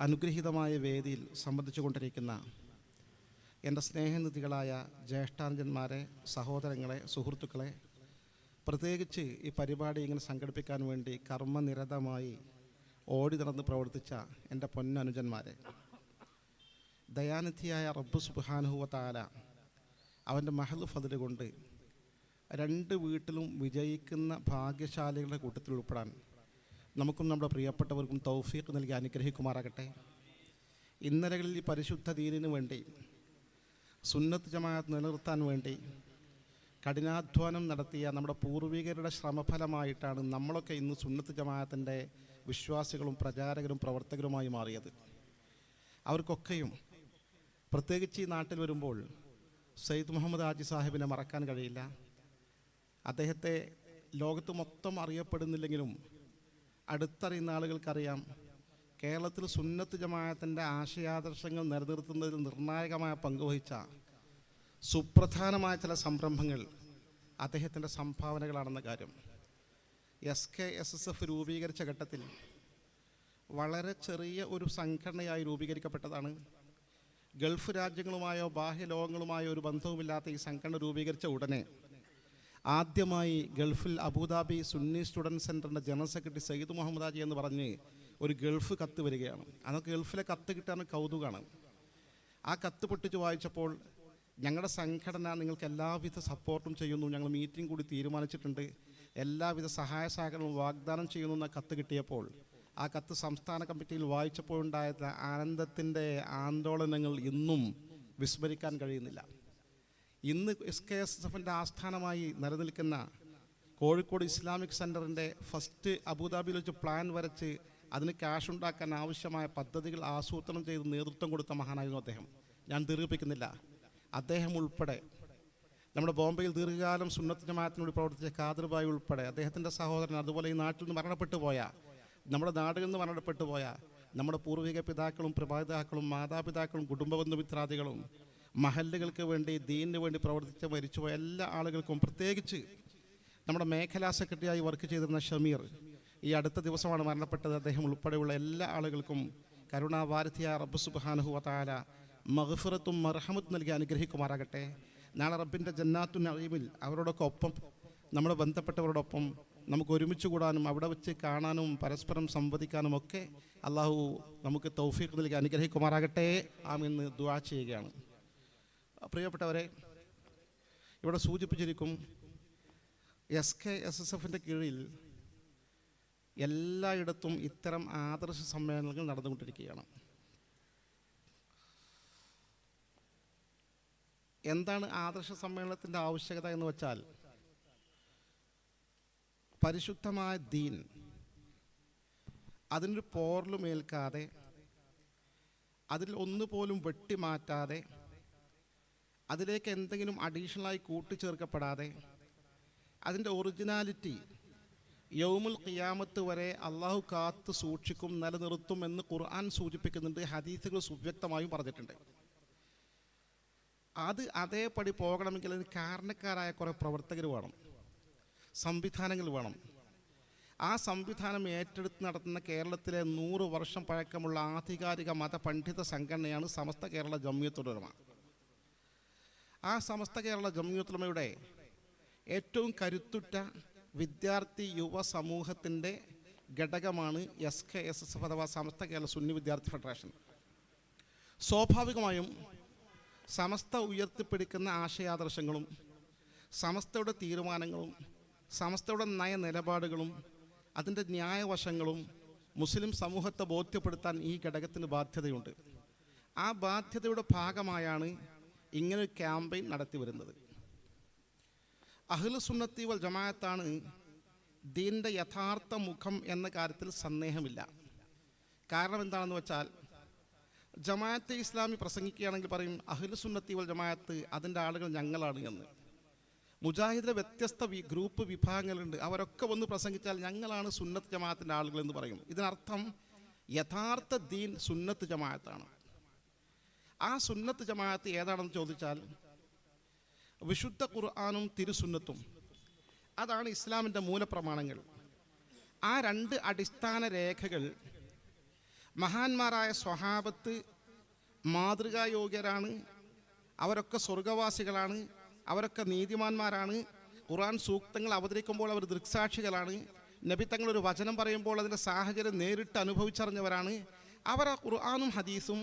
അനുഗ്രഹീതമായ വേദിയിൽ സംബന്ധിച്ചു കൊണ്ടിരിക്കുന്ന എൻ്റെ സ്നേഹനിധികളായ ജ്യേഷ്ഠാനുജന്മാരെ, സഹോദരങ്ങളെ, സുഹൃത്തുക്കളെ, പ്രത്യേകിച്ച് ഈ പരിപാടി ഇങ്ങനെ സംഘടിപ്പിക്കാൻ വേണ്ടി കർമ്മനിരതമായി ഓടി നടന്ന് പ്രവർത്തിച്ച എൻ്റെ പൊന്നനുജന്മാരെ, ദയാനിധിയായ റബ്ബ് സുബ്ഹാനഹു വ തആല അവൻ്റെ മഹദ് ഫദ്ല് കൊണ്ട് രണ്ട് വീട്ടിലും വിജയിക്കുന്ന ഭാഗ്യശാലികളുടെ കൂട്ടത്തിൽ ഉൾപ്പെടാൻ നമുക്കും നമ്മുടെ പ്രിയപ്പെട്ടവർക്കും തൗഫീഖ് നൽകി അനുഗ്രഹിക്കുമാറാകട്ടെ. ഇന്നലകളിൽ ഈ പരിശുദ്ധ ദീനിനു വേണ്ടി, സുന്നത്ത് ജമാഅത്ത് നിലനിർത്താൻ വേണ്ടി കഠിനാധ്വാനം നടത്തിയ നമ്മുടെ പൂർവികരുടെ ശ്രമഫലമായിട്ടാണ് നമ്മളൊക്കെ ഇന്ന് സുന്നത്ത് ജമാഅത്തിൻ്റെ വിശ്വാസികളും പ്രചാരകരും പ്രവർത്തകരുമായി മാറിയത്. അവർക്കൊക്കെയും പ്രത്യേകിച്ച് ഈ നാട്ടിൽ വരുമ്പോൾ സയ്യിദ് മുഹമ്മദ് ഹാജി സാഹിബിനെ മറക്കാൻ കഴിയില്ല. അദ്ദേഹത്തെ ലോകത്ത് മൊത്തം അറിയപ്പെടുന്നില്ലെങ്കിലും അടുത്തറിയുന്ന ആളുകൾക്കറിയാം, കേരളത്തിൽ സുന്നത്ത് ജമാഅത്തിൻ്റെ ആശയാദർശങ്ങൾ നിലനിർത്തുന്നതിൽ നിർണായകമായ പങ്കുവഹിച്ച സുപ്രധാനമായ ചില സംരംഭങ്ങൾ അദ്ദേഹത്തിൻ്റെ സംഭാവനകളാണെന്ന കാര്യം SKSSF രൂപീകരിച്ച ഘട്ടത്തിൽ വളരെ ചെറിയ ഒരു സംഘടനയായി രൂപീകരിക്കപ്പെട്ടതാണ്. ഗൾഫ് രാജ്യങ്ങളുമായോ ബാഹ്യലോകങ്ങളുമായോ ഒരു ബന്ധവുമില്ലാത്ത ഈ സംഘടന രൂപീകരിച്ച ഉടനെ ആദ്യമായി ഗൾഫിൽ അബുദാബി സുന്നി സ്റ്റുഡൻറ് സെൻറ്ററിൻ്റെ ജനറൽ സെക്രട്ടറി സയ്യിദ് മുഹമ്മദ് ഹാജി എന്ന് പറഞ്ഞ് ഒരു ഗൾഫ് കത്ത് വരികയാണ്. അതൊക്കെ ഗൾഫിലെ കത്ത് കിട്ടാൻ കൗതുകമാണ്. ആ കത്ത് പൊട്ടിച്ച് വായിച്ചപ്പോൾ, ഞങ്ങളുടെ സംഘടന നിങ്ങൾക്ക് എല്ലാവിധ സപ്പോർട്ടും ചെയ്യുന്നു, ഞങ്ങൾ മീറ്റിംഗ് കൂടി തീരുമാനിച്ചിട്ടുണ്ട്, എല്ലാവിധ സഹായ സഹകരണവും വാഗ്ദാനം ചെയ്യുന്നു എന്ന കത്ത് കിട്ടിയപ്പോൾ, ആ കത്ത് സംസ്ഥാന കമ്മിറ്റിയിൽ വായിച്ചപ്പോഴുണ്ടായ ആനന്ദത്തിൻ്റെ ആന്തോളനങ്ങൾ ഇന്നും വിസ്മരിക്കാൻ കഴിയുന്നില്ല. ഇന്ന് SKSSFൻ്റെ ആസ്ഥാനമായി നിലനിൽക്കുന്ന കോഴിക്കോട് ഇസ്ലാമിക് സെൻറ്ററിൻ്റെ ഫസ്റ്റ് അബുദാബിയിൽ വെച്ച് പ്ലാൻ വരച്ച് അതിന് ക്യാഷ് ഉണ്ടാക്കാൻ ആവശ്യമായ പദ്ധതികൾ ആസൂത്രണം ചെയ്ത് നേതൃത്വം കൊടുത്ത മഹാനായിരുന്നു അദ്ദേഹം. ഞാൻ ദീർഘിപ്പിക്കുന്നില്ല. അദ്ദേഹം ഉൾപ്പെടെ, നമ്മുടെ ബോംബെയിൽ ദീർഘകാലം സുന്നത്ത് ജമാഅത്തിനോട് പ്രവർത്തിച്ച ഖാദർ ബായി ഉൾപ്പെടെ, അദ്ദേഹത്തിൻ്റെ സഹോദരൻ, അതുപോലെ ഈ നാട്ടിൽ നിന്ന് മരണപ്പെട്ടു പോയ, നമ്മുടെ നാടുകളിൽ നിന്ന് മരണപ്പെട്ടു പോയ നമ്മുടെ പൂർവിക പിതാക്കളും പ്രഭാതാക്കളും മാതാപിതാക്കളും കുടുംബബന്ധുമിത്രാദികളും മഹല്ലുകൾക്ക് വേണ്ടി ദീനിന് വേണ്ടി പ്രവർത്തിച്ച് മരിച്ചുപോയ എല്ലാ ആളുകൾക്കും, പ്രത്യേകിച്ച് നമ്മുടെ മേഖലാ സെക്രട്ടറിയായി വർക്ക് ചെയ്തിരുന്ന ഷമീർ, ഈ അടുത്ത ദിവസമാണ് മരണപ്പെട്ടത്, അദ്ദേഹം ഉൾപ്പെടെയുള്ള എല്ലാ ആളുകൾക്കും കരുണാവാരിധിയായ റബ്ബ് സുബ്ഹാനഹു വ തആല മഗ്ഫിറത്തും മർഹമത്തും നൽകി അനുഗ്രഹിക്കുമാറാകട്ടെ. നാളെ റബ്ബിൻ്റെ ജന്നാത്തു നഈമിൽ അവരോടൊക്കെ ഒപ്പം, നമ്മുടെ ബന്ധപ്പെട്ടവരോടൊപ്പം നമുക്ക് ഒരുമിച്ച് കൂടാനും അവിടെ വെച്ച് കാണാനും പരസ്പരം സംവദിക്കാനും ഒക്കെ അള്ളാഹു നമുക്ക് തൗഫീഖ് നൽകി അനുഗ്രഹിക്കുമാറാകട്ടെ. ആമീൻ ദുആ ചെയ്യുകയാണ്. പ്രിയപ്പെട്ടവരെ, ഇവിടെ സൂചിപ്പിച്ചിരിക്കും, SKSSFൻ്റെ കീഴിൽ എല്ലായിടത്തും ഇത്തരം ആദർശ സമ്മേളനങ്ങൾ നടന്നുകൊണ്ടിരിക്കുകയാണ്. എന്താണ് ആദർശ സമ്മേളനത്തിൻ്റെ ആവശ്യകത എന്ന് വെച്ചാൽ, പരിശുദ്ധമായ ദീൻ അതിനൊരു പോറലും ഏൽക്കാതെ, അതിൽ ഒന്നുപോലും വെട്ടിമാറ്റാതെ, അതിലേക്ക് എന്തെങ്കിലും അഡീഷണലായി കൂട്ടിച്ചേർക്കപ്പെടാതെ, അതിൻ്റെ ഒറിജിനാലിറ്റി യൗമുൽ ഖിയാമത്ത് വരെ അള്ളാഹു കാത്ത് സൂക്ഷിക്കും, നിലനിർത്തും എന്ന് ഖുർആൻ സൂചിപ്പിക്കുന്നുണ്ട്, ഹദീസുകൾ സുവ്യക്തമായും പറഞ്ഞിട്ടുണ്ട്. അത് അതേപടി പോകണമെങ്കിൽ അതിന് കാരണക്കാരായ കുറേ പ്രവർത്തകർ വേണം, സംവിധാനങ്ങൾ വേണം. ആ സംവിധാനം ഏറ്റെടുത്ത് നടത്തുന്ന കേരളത്തിലെ 100 വർഷം പഴക്കമുള്ള ആധികാരിക മതപണ്ഡിത സംഘടനയാണ് സമസ്ത കേരള ജംഇയ്യത്തുൽ ഉലമ. ആ സമസ്ത കേരള ജംഇയ്യത്തുൽ ഉലമയുടെ ഏറ്റവും കരുത്തുറ്റ വിദ്യാർത്ഥി യുവ സമൂഹത്തിൻ്റെ ഘടകമാണ് SKSSF അഥവാ സമസ്ത കേരള സുന്നി വിദ്യാർത്ഥി ഫെഡറേഷൻ. സ്വാഭാവികമായും സമസ്ത ഉയർത്തിപ്പിടിക്കുന്ന ആശയാദർശങ്ങളും സമസ്തയുടെ തീരുമാനങ്ങളും സമസ്തയുടെ നയനിലപാടുകളും അതിൻ്റെ ന്യായവശങ്ങളും മുസ്ലിം സമൂഹത്തെ ബോധ്യപ്പെടുത്താൻ ഈ ഘടകത്തിന് ബാധ്യതയുണ്ട്. ആ ബാധ്യതയുടെ ഭാഗമായാണ് ഇങ്ങനൊരു ക്യാമ്പയിൻ നടത്തി വരുന്നത്. അഹ്ലു സുന്നത്തി വൽ ജമാഅത്താണ് ദീനിൻ്റെ യഥാർത്ഥ മുഖം എന്ന കാര്യത്തിൽ സന്ദേഹമില്ല. കാരണം എന്താണെന്ന് വെച്ചാൽ, ജമാഅത്തെ ഇസ്ലാമി പ്രസംഗിക്കുകയാണെങ്കിൽ പറയും അഹ്ലു സുന്നത്തി വൽ ജമാഅത്ത് അതിൻ്റെ ആളുകൾ ഞങ്ങളാണ് എന്ന്. മുജാഹിദിലെ വ്യത്യസ്ത ഗ്രൂപ്പ് വിഭാഗങ്ങളുണ്ട്, അവരൊക്കെ വന്ന് പ്രസംഗിച്ചാൽ ഞങ്ങളാണ് സുന്നത്ത് ജമാഅത്തിൻ്റെ ആളുകൾ എന്ന് പറയും. ഇതിനർത്ഥം യഥാർത്ഥ ദീൻ സുന്നത്ത് ജമാഅത്താണ്. ആ സുന്നത്ത് ജമാഅത്ത് ഏതാണെന്ന് ചോദിച്ചാൽ, വിശുദ്ധ ഖുർആനും തിരുസുന്നത്തും, അതാണ് ഇസ്ലാമിൻ്റെ മൂലപ്രമാണങ്ങൾ. ആ രണ്ട് അടിസ്ഥാന രേഖകൾ മഹാന്മാരായ സ്വഹാബത്ത് മാതൃകായോഗ്യരാണ്, അവരൊക്കെ സ്വർഗവാസികളാണ്, അവരൊക്കെ നീതിമാന്മാരാണ്. ഖുർആൻ സൂക്തങ്ങൾ അവതരിക്കുമ്പോൾ അവർ ദൃക്സാക്ഷികളാണ്. നബി തങ്ങളൊരു വചനം പറയുമ്പോൾ അതിൻ്റെ സാഹചര്യം നേരിട്ട് അനുഭവിച്ചറിഞ്ഞവരാണ്. അവർ ആ ഖുർആനും ഹദീസും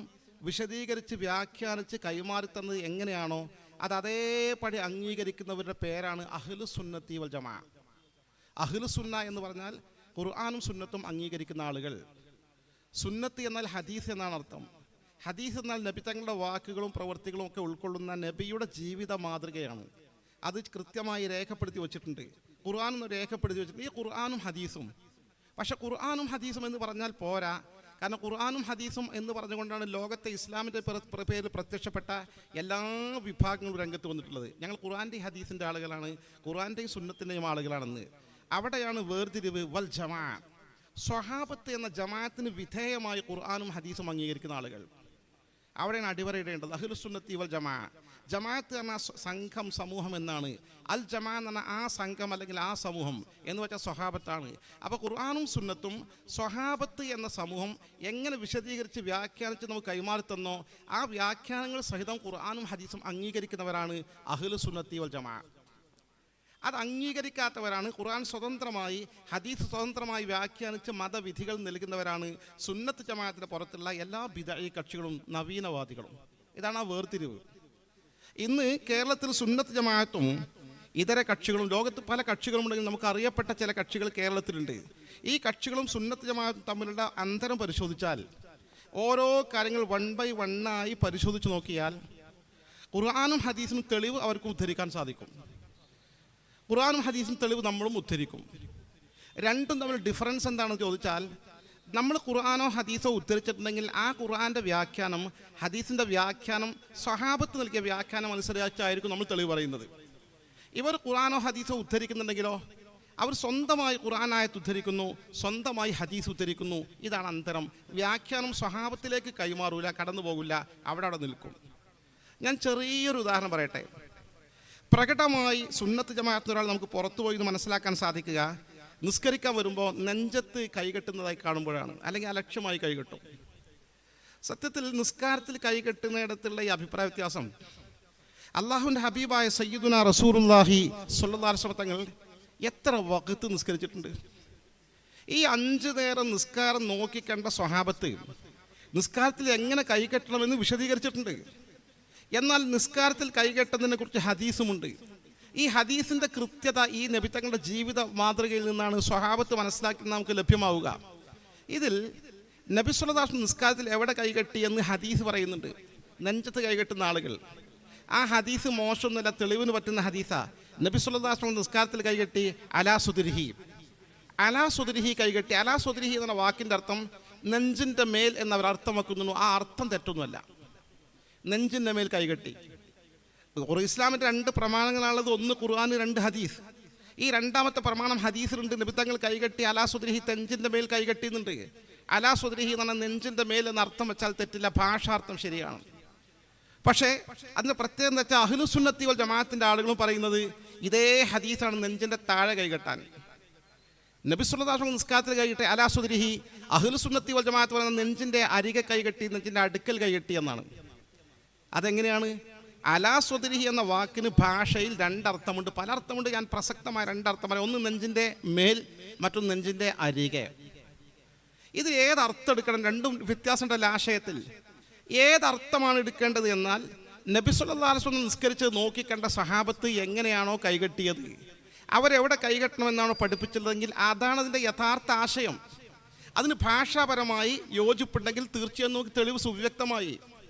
വിശദീകരിച്ച് വ്യാഖ്യാനിച്ച് കൈമാറിത്തന്നത് എങ്ങനെയാണോ അത് അതേപടി അംഗീകരിക്കുന്നവരുടെ പേരാണ് അഹ്ലു സുന്നത്തി വൽ ജമാ. അഹ്ലു സുന്ന എന്ന് പറഞ്ഞാൽ ഖുർആനും സുന്നത്തും അംഗീകരിക്കുന്ന ആളുകൾ. സുന്നത്ത് എന്നാൽ ഹദീസ് എന്നാണ് അർത്ഥം. ഹദീസ് എന്നാൽ നബി തങ്ങളുടെ വാക്കുകളും പ്രവൃത്തികളും ഒക്കെ ഉൾക്കൊള്ളുന്ന നബിയുടെ ജീവിത മാതൃകയാണ്. അത് കൃത്യമായി രേഖപ്പെടുത്തി വച്ചിട്ടുണ്ട്. ഖുർആനും രേഖപ്പെടുത്തി വെച്ചിട്ടുണ്ട്. ഈ ഖുർആനും ഹദീസും. പക്ഷെ ഖുർആനും ഹദീസും എന്ന് പറഞ്ഞാൽ പോരാ. കാരണം ഖുർആനും ഹദീസും എന്ന് പറഞ്ഞുകൊണ്ടാണ് ലോകത്തെ ഇസ്ലാമിൻ്റെ പേരിൽ പ്രത്യക്ഷപ്പെട്ട എല്ലാ വിഭാഗങ്ങളും രംഗത്ത് വന്നിട്ടുള്ളത്. ഞങ്ങൾ ഖുർആൻ്റെയും ഹദീസിൻ്റെ ആളുകളാണ്, ഖുർആൻ്റെയും സുന്നത്തിൻ്റെയും ആളുകളാണെന്ന്. അവിടെയാണ് വേർതിരിവ്. വൽ ജമാ, സ്വഹാബത്ത് എന്ന ജമാഅത്തിന് വിധേയമായി ഖുർആനും ഹദീസും അംഗീകരിക്കുന്ന ആളുകൾ. അവിടെയാണ് അടിവരയിടേണ്ടത്. അഹ്ലു സുന്നത്തി വൽ ജമാ. ജമാഅത്ത് എന്ന സംഘം, സമൂഹം എന്നാണ്. അൽ ജമാ എന്ന് പറഞ്ഞാൽ ആ സംഘം അല്ലെങ്കിൽ ആ സമൂഹം എന്ന് വെച്ചാൽ സ്വഹാബത്താണ്. അപ്പോൾ ഖുർആനും സുന്നത്തും സ്വഹാബത്ത് എന്ന സമൂഹം എങ്ങനെ വിശദീകരിച്ച് വ്യാഖ്യാനിച്ച് നമുക്ക് കൈമാറി തന്നോ ആ വ്യാഖ്യാനങ്ങൾ സഹിതം ഖുർആനും ഹദീസും അംഗീകരിക്കുന്നവരാണ് അഹ്ലു സുന്നത്തി വൽ ജമാ. അത് അംഗീകരിക്കാത്തവരാണ്, ഖുർആൻ സ്വതന്ത്രമായി ഹദീസ് സ്വതന്ത്രമായി വ്യാഖ്യാനിച്ച് മതവിധികൾ നൽകുന്നവരാണ് സുന്നത്ത് ജമാഅത്തിന് പുറത്തുള്ള എല്ലാ ബിദ്അഈ കക്ഷികളും നവീനവാദികളും. ഇതാണ് ആ വേർതിരിവ്. ഇന്ന് കേരളത്തിൽ സുന്നത്ത് ജമാഅത്തും ഇതര കക്ഷികളും, ലോകത്ത് പല കക്ഷികളും ഉണ്ടെങ്കിൽ നമുക്ക് അറിയപ്പെട്ട ചില കക്ഷികൾ കേരളത്തിലുണ്ട്. ഈ കക്ഷികളും സുന്നത്ത് ജമാഅത്തും തമ്മിലുള്ള അന്തരം പരിശോധിച്ചാൽ, ഓരോ കാര്യങ്ങൾ 1 by 1 പരിശോധിച്ച് നോക്കിയാൽ ഖുർആനും ഹദീസിനും തെളിവ് അവർക്ക് ഉദ്ധരിക്കാൻ സാധിക്കും. ഖുർആനും ഹദീസും തെളിവ് നമ്മളും ഉദ്ധരിക്കും. രണ്ടും തമ്മിൽ ഡിഫറൻസ് എന്താണെന്ന് ചോദിച്ചാൽ, നമ്മൾ ഖുർആനോ ഹദീസോ ഉദ്ധരിച്ചിട്ടുണ്ടെങ്കിൽ ആ ഖുർആൻ്റെ വ്യാഖ്യാനം, ഹദീസിൻ്റെ വ്യാഖ്യാനം, സ്വഹാബത്ത് നൽകിയ വ്യാഖ്യാനം അനുസരിച്ചായിരിക്കും നമ്മൾ തെളിവ് പറയുന്നത്. ഇവർ ഖുർആനോ ഹദീസോ ഉദ്ധരിക്കുന്നുണ്ടെങ്കിലോ അവർ സ്വന്തമായി ഖുർആനായത്ത് ഉദ്ധരിക്കുന്നു, സ്വന്തമായി ഹദീസ് ഉദ്ധരിക്കുന്നു. ഇതാണ് അന്തരം. വ്യാഖ്യാനം സ്വഹാബത്തിലേക്ക് കൈമാറൂല, കടന്നു പോകില്ല, അവിടെ നിൽക്കും. ഞാൻ ചെറിയൊരു ഉദാഹരണം പറയട്ടെ. പ്രകടമായി സുന്നത്ത് ജമാഅത്തിന് ഒരാൾ നമുക്ക് പുറത്തുപോയി എന്ന് മനസ്സിലാക്കാൻ സാധിക്കുക നിസ്കരിക്കാൻ വരുമ്പോൾ നെഞ്ചത്ത് കൈകെട്ടുന്നതായി കാണുമ്പോഴാണ്, അല്ലെങ്കിൽ അലക്ഷ്യമായി കൈകെട്ടും. സത്യത്തിൽ നിസ്കാരത്തിൽ കൈകെട്ടുന്നിടത്തുള്ള ഈ അഭിപ്രായ വ്യത്യാസം അള്ളാഹുവിൻ്റെ ഹബീബായ സയ്യിദുന റസൂലുള്ളാഹി സ്വല്ലല്ലാഹു അലൈഹി വസല്ലം തങ്ങൾ എത്ര വഖത്ത് നിസ്കരിച്ചിട്ടുണ്ട്. ഈ 5 നേരം നിസ്കാരം നോക്കിക്കണ്ട സ്വഹാബത്ത് നിസ്കാരത്തിൽ എങ്ങനെ കൈകെട്ടണമെന്ന് വിശദീകരിച്ചിട്ടുണ്ട്. എന്നാൽ നിസ്കാരത്തിൽ കൈകെട്ടുന്നതിനെ കുറിച്ച് ഹദീസുമുണ്ട്. ഈ ഹദീസിൻ്റെ കൃത്യത ഈ നബി തങ്ങളുടെ ജീവിത മാതൃകയിൽ നിന്നാണ് സ്വഹാബത്ത് മനസ്സിലാക്കി നമുക്ക് ലഭ്യമാവുക. ഇതിൽ നബി സല്ലല്ലാഹു അലൈഹി വസല്ലം നിസ്കാരത്തിൽ എവിടെ കൈകെട്ടി എന്ന് ഹദീസ് പറയുന്നുണ്ട്. നെഞ്ചത്ത് കൈകെട്ടുന്ന ആളുകൾ. ആ ഹദീസ് മോശമൊന്നുമല്ല, തെളിവിന് പറ്റുന്ന ഹദീസാ. നബി സല്ലല്ലാഹു അലൈഹി വസല്ലം നിസ്കാരത്തിൽ കൈകെട്ടി അലാ സുദ്രിഹി, അലാ സുദ്രിഹി കൈകെട്ടി. അലാ സുദ്രിഹി എന്ന വാക്കിൻ്റെ അർത്ഥം നെഞ്ചിൻ്റെ മേൽ എന്നവർ അർത്ഥം വെക്കുന്നു. ആ അർത്ഥം തെറ്റൊന്നുമല്ല. നെഞ്ചിൻ്റെ മേൽ കൈകെട്ടി. ഇസ്ലാമിൻ്റെ 2 പ്രമാണങ്ങളാണുള്ളത്. ഒന്ന് ഖുർആൻ, 2 ഹദീസ്. ഈ രണ്ടാമത്തെ പ്രമാണം ഹദീസിലുണ്ട്. നബി തങ്ങൾ കൈകെട്ടി അലാ സുദ്രിഹി, നെഞ്ചിൻ്റെ മേൽ കൈകെട്ടിയെന്നുണ്ട്. അലാ സുദ്രിഹി എന്ന് പറഞ്ഞാൽ നെഞ്ചിൻ്റെ മേൽ എന്ന അർത്ഥം വെച്ചാൽ തെറ്റില്ല, ഭാഷാർത്ഥം ശരിയാണ്. പക്ഷേ അതിന് പ്രത്യേകം എന്ന് വെച്ചാൽ അഹ്ലു സുന്നത്തി വൽ ജമാഅത്തിൻ്റെ ആളുകളും പറയുന്നത് ഇതേ ഹദീസാണ് നെഞ്ചിൻ്റെ താഴെ കൈകെട്ടാൻ. നബി സല്ലല്ലാഹു അലൈഹി വസല്ലം നിസ്കാരത്തിൽ കൈകെട്ടി അലാ സുദ്രിഹി. അഹ്ലു സുന്നത്തി വൽ ജമാഅത്ത് പറയുന്നത് നെഞ്ചിൻ്റെ അരികെ കൈകെട്ടി, നെഞ്ചിൻ്റെ അടുക്കൽ കൈകെട്ടി എന്നാണ്. അതെങ്ങനെയാണ്? അലാ സുദ്രിഹി എന്ന വാക്കിന് ഭാഷയിൽ 2 അർത്ഥമുണ്ട്, പല അർത്ഥമുണ്ട്. ഞാൻ പ്രസക്തമായ 2 അർത്ഥം പറയാം. ഒന്ന് നെഞ്ചിൻ്റെ മേൽ, മറ്റൊന്ന് നെഞ്ചിൻ്റെ അരികെ. ഇത് ഏതർത്ഥം എടുക്കണം? രണ്ടും വ്യത്യാസമുണ്ടല്ലോ ആശയത്തിൽ. ഏതർത്ഥമാണ് എടുക്കേണ്ടത് എന്നാൽ നബി സല്ലല്ലാഹു അലൈഹി വസല്ലം നിസ്കരിച്ചത് നോക്കിക്കണ്ട സഹാബത്ത് എങ്ങനെയാണോ കൈകെട്ടിയത്, അവരെവിടെ കൈകെട്ടണമെന്നാണോ പഠിപ്പിച്ചതെങ്കിൽ അതാണ് അതിൻ്റെ യഥാർത്ഥ ആശയം. അതിന് ഭാഷാപരമായി യോജിപ്പുണ്ടെങ്കിൽ തീർച്ചയായും നമുക്ക് തെളിവ് സുവ്യക്തമായി.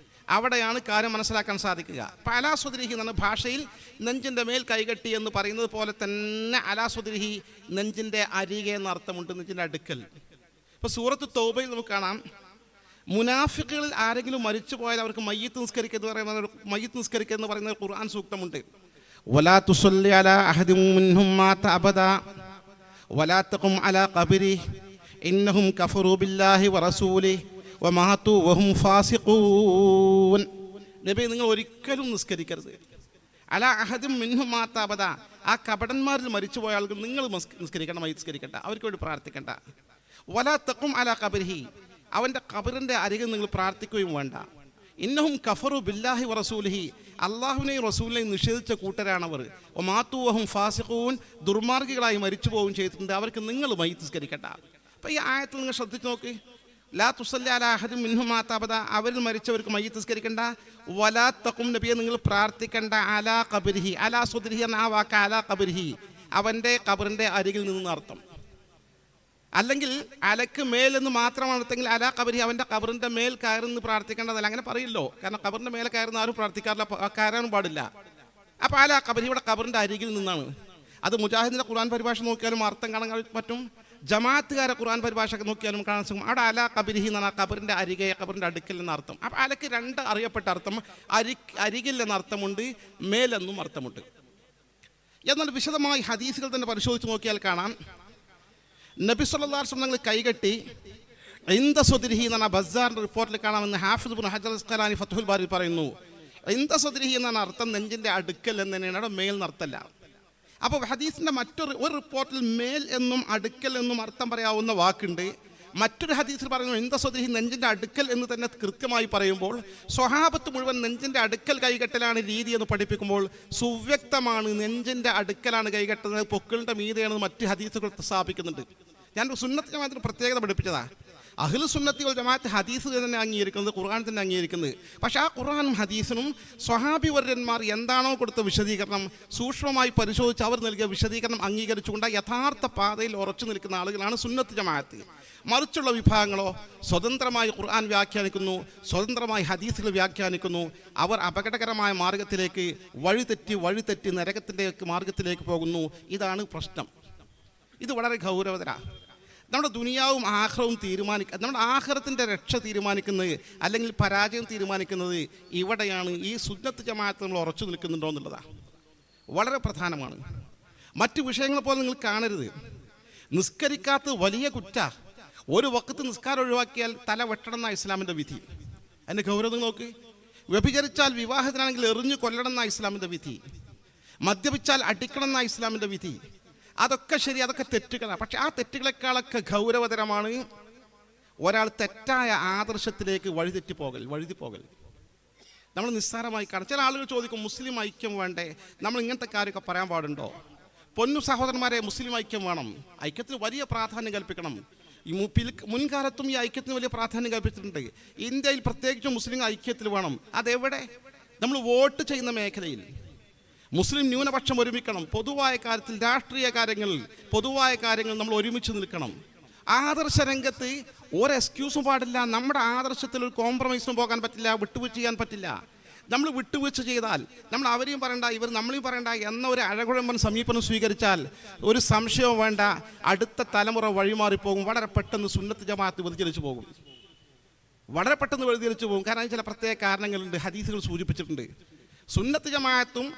അവിടെയാണ് കാര്യം മനസ്സിലാക്കാൻ സാധിക്കുക. അപ്പോൾ അലാ സുദ്രിഹി എന്നാണ് ഭാഷയിൽ നെഞ്ചിൻ്റെ മേൽ കൈകെട്ടി എന്ന് പറയുന്നത് പോലെ തന്നെ അലാ സുദ്രിഹി നെഞ്ചിൻ്റെ അരികെ എന്ന അർത്ഥമുണ്ട്, നെഞ്ചിൻ്റെ അടുക്കൽ. ഇപ്പോൾ സൂറത്ത് തൗബയിൽ നമുക്ക് കാണാം, മുനാഫിക്കുകളിൽ ആരെങ്കിലും മരിച്ചു പോയാൽ അവർക്ക് മയ്യിത്ത് നിസ്കരിക്കുക എന്ന് പറയുന്ന ഖുർആൻ സൂക്തമുണ്ട്. വലാ തുസല്ലി അലാ അഹദിൻ മിൻഹും മാത അബദാ വലാ തഖും അലാ ഖബരിഹി ഇന്നഹും കഫറൂ ബില്ലാഹി വറസൂലിഹി വമാതു വഹും ഫാസിഖൂൻ. നബി, നിങ്ങൾ ഒരിക്കലും നിസ്കരിക്കരുത്. അലാ അഹദിൻ മിൻഹും മാത അബദാ, ആ കപടന്മാരിൽ മരിച്ചുപോയ ആളുകൾ നിങ്ങൾ നിസ്കരിക്കേണ്ട, മയ്യിത്ത് നിസ്കരിക്കേണ്ട, അവർക്ക് വേണ്ടി പ്രാർത്ഥിക്കേണ്ട. വലാ തഖും അലാ ഖബരിഹി, അവൻ്റെ ഖബറിൻ്റെ അരികിൽ നിങ്ങൾ പ്രാർത്ഥിക്കുകയും വേണ്ട. ഇന്നഹും കഫറു ബില്ലാഹി വറസൂലിഹി, അള്ളാഹുവിനെയും റസൂലിനെയും നിഷേധിച്ച കൂട്ടരാണവർ. മാത്തൂവഹും ഫാസിഖൂൻ, ദുർമാർഗികളായി മരിച്ചു പോവുകയും ചെയ്തിട്ടുണ്ട്. അവർക്ക് നിങ്ങൾ മയ്യിത്ത് നിസ്കരിക്കണ്ട. അപ്പോൾ ഈ ആയത്തിൽ നിങ്ങൾ ശ്രദ്ധിച്ച് നോക്കി, ലാ തുസല്ലി അലാ അഹദിൻ മിൻഹും മാത അബദ, അവരിൽ മരിച്ചവർക്ക് മയ്യിത്ത് നിസ്കരിക്കണ്ട. വലാ തഖും, നബിയെ നിങ്ങൾ പ്രാർത്ഥിക്കണ്ട അലാ ഖബരിഹി, അലാ സുദ്രിഹി എന്ന ആ വാക്ക് അലാ ഖബരിഹി, അവൻ്റെ ഖബറിൻ്റെ അരികിൽ നിന്ന് അർത്ഥം. അല്ലെങ്കിൽ അലക്ക് മേലെന്ന് മാത്രമാണ് അർത്ഥമെങ്കിൽ അലാ ഖബരി, അവൻ്റെ ഖബറിൻ്റെ മേൽ കയറുന്ന് പ്രാർത്ഥിക്കേണ്ടതല്ല. അങ്ങനെ പറയില്ലോ, കാരണം ഖബറിൻ്റെ മേലെ കയറുന്ന ആരും പ്രാർത്ഥിക്കാറില്ല, കയറാനും പാടില്ല. അപ്പോൾ അലാ ഖബരി ഇവിടെ ഖബറിൻ്റെ അരികിൽ നിന്നാണ്. അത് മുജാഹിദിൻ്റെ ഖുർആൻ പരിഭാഷ നോക്കിയാലും അർത്ഥം കാണാൻ പറ്റും, ജമാഅത്തുകാരെ ഖുർആൻ പരിഭാഷ നോക്കിയാലും കാണാൻ സാധിക്കും. അവിടെ അലാ ഖബരിഹി എന്നാണ് ഖബറിൻ്റെ അരികെ, ഖബറിൻ്റെ അടുക്കൽ എന്ന അർത്ഥം. അപ്പോൾ അലക്ക് രണ്ട് അറിയപ്പെട്ട അർത്ഥം, അരികിൽ എന്ന അർത്ഥമുണ്ട്, മേലെന്നും അർത്ഥമുണ്ട്. എന്നാൽ വിശദമായി ഹദീസുകൾ തന്നെ പരിശോധിച്ച് നോക്കിയാൽ കാണാം, നബി സല്ലല്ലാഹു അലൈഹി വസല്ലം കൈകെട്ടി ഇന്ദ സുദ്രിഹി എന്ന ബസ്സാറിൻ്റെ റിപ്പോർട്ടിൽ കാണാമെന്ന് ഹാഫിദ് ഇബ്നു ഹജർ അസ്ഖലാനി ഫത്ഹുൽ ബാരിൽ പറയുന്നു. ഇന്ദ സുദ്രിഹി എന്നാണ് അർത്ഥം, നെഞ്ചിൻ്റെ അടുക്കൽ എന്ന് തന്നെയാണ്, അവിടെ മേൽ എന്നർത്ഥമല്ല. അപ്പോൾ ഹദീസിൻ്റെ ഒരു റിപ്പോർട്ടിൽ മേൽ എന്നും അടുക്കൽ എന്നും അർത്ഥം പറയാവുന്ന വാക്കുണ്ട്. മറ്റൊരു ഹദീസിൽ പറയുന്നു ഇന്ദ സുദ്രിഹി, നെഞ്ചിൻ്റെ അടുക്കൽ എന്ന് തന്നെ കൃത്യമായി പറയുമ്പോൾ സ്വഹാബത്ത് മുഴുവൻ നെഞ്ചിൻ്റെ അടുക്കൽ കൈകെട്ടലാണ് രീതി എന്ന് പഠിപ്പിക്കുമ്പോൾ സുവ്യക്തമാണ് നെഞ്ചിൻ്റെ അടുക്കലാണ് കൈകെട്ടുന്നത്, പൊക്കിളിൻ്റെ മീതെയാണെന്ന് മറ്റ് ഹദീസുകൾ സ്ഥാപിക്കുന്നുണ്ട്. ഞാൻ സുന്നത്ത് ജമാഅത്തിന് പ്രത്യേകത പഠിപ്പിച്ചതാ. അഹ്ലു സുന്നത്തി വൽ ജമാഅത്ത് ഹദീസ് തന്നെ അംഗീകരിക്കുന്നത്, ഖുർആൻ തന്നെ അംഗീകരിക്കുന്നത്. പക്ഷേ ആ ഖുർആനും ഹദീസിനും സ്വഹാബി വര്യന്മാർ എന്താണോ കൊടുത്ത വിശദീകരണം സൂക്ഷ്മമായി പരിശോധിച്ച് അവർ നൽകിയ വിശദീകരണം അംഗീകരിച്ചുകൊണ്ട് യഥാർത്ഥ പാതയിൽ ഉറച്ചു നിൽക്കുന്ന ആളുകളാണ് സുന്നത്ത് ജമാഅത്ത്. മറിച്ചുള്ള വിഭാഗങ്ങളോ സ്വതന്ത്രമായി ഖുർആൻ വ്യാഖ്യാനിക്കുന്നു, സ്വതന്ത്രമായി ഹദീസുകൾ വ്യാഖ്യാനിക്കുന്നു. അവർ അപകടകരമായ മാർഗത്തിലേക്ക് വഴിതെറ്റി നരകത്തിൻ്റെ മാർഗത്തിലേക്ക് പോകുന്നു. ഇതാണ് പ്രശ്നം. ഇത് വളരെ ഗൗരവതരാണ്. നമ്മുടെ ദുനിയാവും ആഖിറവും നമ്മുടെ ആഖിറത്തിൻ്റെ രക്ഷ തീരുമാനിക്കുന്നത് അല്ലെങ്കിൽ പരാജയം തീരുമാനിക്കുന്നത് ഇവിടെയാണ്. ഈ സുന്നത്ത് ജമാഅത്ത് നമ്മൾ ഉറച്ചു നിൽക്കുന്നുണ്ടോ എന്നുള്ളതാണ് വളരെ പ്രധാനമാണ്. മറ്റു വിഷയങ്ങളെ പോലെ നിങ്ങൾ കാണരുത്. നിസ്കരിക്കാത്ത വലിയ കുറ്റ. ഒരു വക്കത്ത് നിസ്കാരം ഒഴിവാക്കിയാൽ തല വെട്ടണം എന്ന ഇസ്ലാമിൻ്റെ വിധി. അതിൻ്റെ ഗൗരവം നോക്ക്. വ്യഭിചരിച്ചാൽ വിവാഹത്തിനാണെങ്കിൽ എറിഞ്ഞു കൊല്ലണം എന്ന ഇസ്ലാമിൻ്റെ വിധി. മദ്യപിച്ചാൽ അടിക്കണം എന്ന ഇസ്ലാമിൻ്റെ വിധി. അതൊക്കെ ശരി, അതൊക്കെ തെറ്റുകളാണ്. പക്ഷെ ആ തെറ്റുകളെക്കാളൊക്കെ ഗൗരവതരമാണ് ഒരാൾ തെറ്റായ ആദർശത്തിലേക്ക് വഴുതി പോകൽ. നമ്മൾ നിസ്സാരമായി കാണും. ചില ആളുകൾ ചോദിക്കും, മുസ്ലിം ഐക്യം വേണ്ടേ, നമ്മൾ ഇങ്ങനത്തെ കാര്യമൊക്കെ പറയാൻ പാടുണ്ടോ? പൊന്നു സഹോദരന്മാരെ, മുസ്ലിം ഐക്യം വേണം. ഐക്യത്തിന് വലിയ പ്രാധാന്യം കൽപ്പിക്കണം. മുൻകാലത്തും ഈ ഐക്യത്തിന് വലിയ പ്രാധാന്യം കൽപ്പിച്ചിട്ടുണ്ട്. ഇന്ത്യയിൽ പ്രത്യേകിച്ചും മുസ്ലിം ഐക്യത്തിൽ വേണം. അതെവിടെ? നമ്മൾ വോട്ട് ചെയ്യുന്ന മേഖലയിൽ മുസ്ലിം ന്യൂനപക്ഷം ഒരുമിക്കണം. പൊതുവായ കാര്യത്തിൽ, രാഷ്ട്രീയ കാര്യങ്ങളിൽ, പൊതുവായ കാര്യങ്ങൾ നമ്മൾ ഒരുമിച്ച് നിൽക്കണം. ആദർശ രംഗത്ത് ഒരു എക്സ്ക്യൂസും പാടില്ല. നമ്മുടെ ആദർശത്തിൽ ഒരു കോംപ്രമൈസിനും പോകാൻ പറ്റില്ല, വിട്ടുവീഴ്ച ചെയ്യാൻ പറ്റില്ല. നമ്മൾ വിട്ടുവീഴ്ച ചെയ്താൽ നമ്മൾ അവരെയും പറയണ്ട, ഇവർ നമ്മളെയും പറയണ്ട എന്ന ഒരു അഴകുഴമ്പൻ സമീപനം സ്വീകരിച്ചാൽ ഒരു സംശയവും വേണ്ട, അടുത്ത തലമുറ വഴിമാറിപ്പോകും. വളരെ പെട്ടെന്ന് സുന്നത്ത് ജമാഅത്ത് വ്യതിചലിച്ചു പോകും. കാരണം ചില പ്രത്യേക കാരണങ്ങളുണ്ട്, ഹദീസുകൾ സൂചിപ്പിച്ചിട്ടുണ്ട്. സുന്നത്ത് ജമാഅത്തും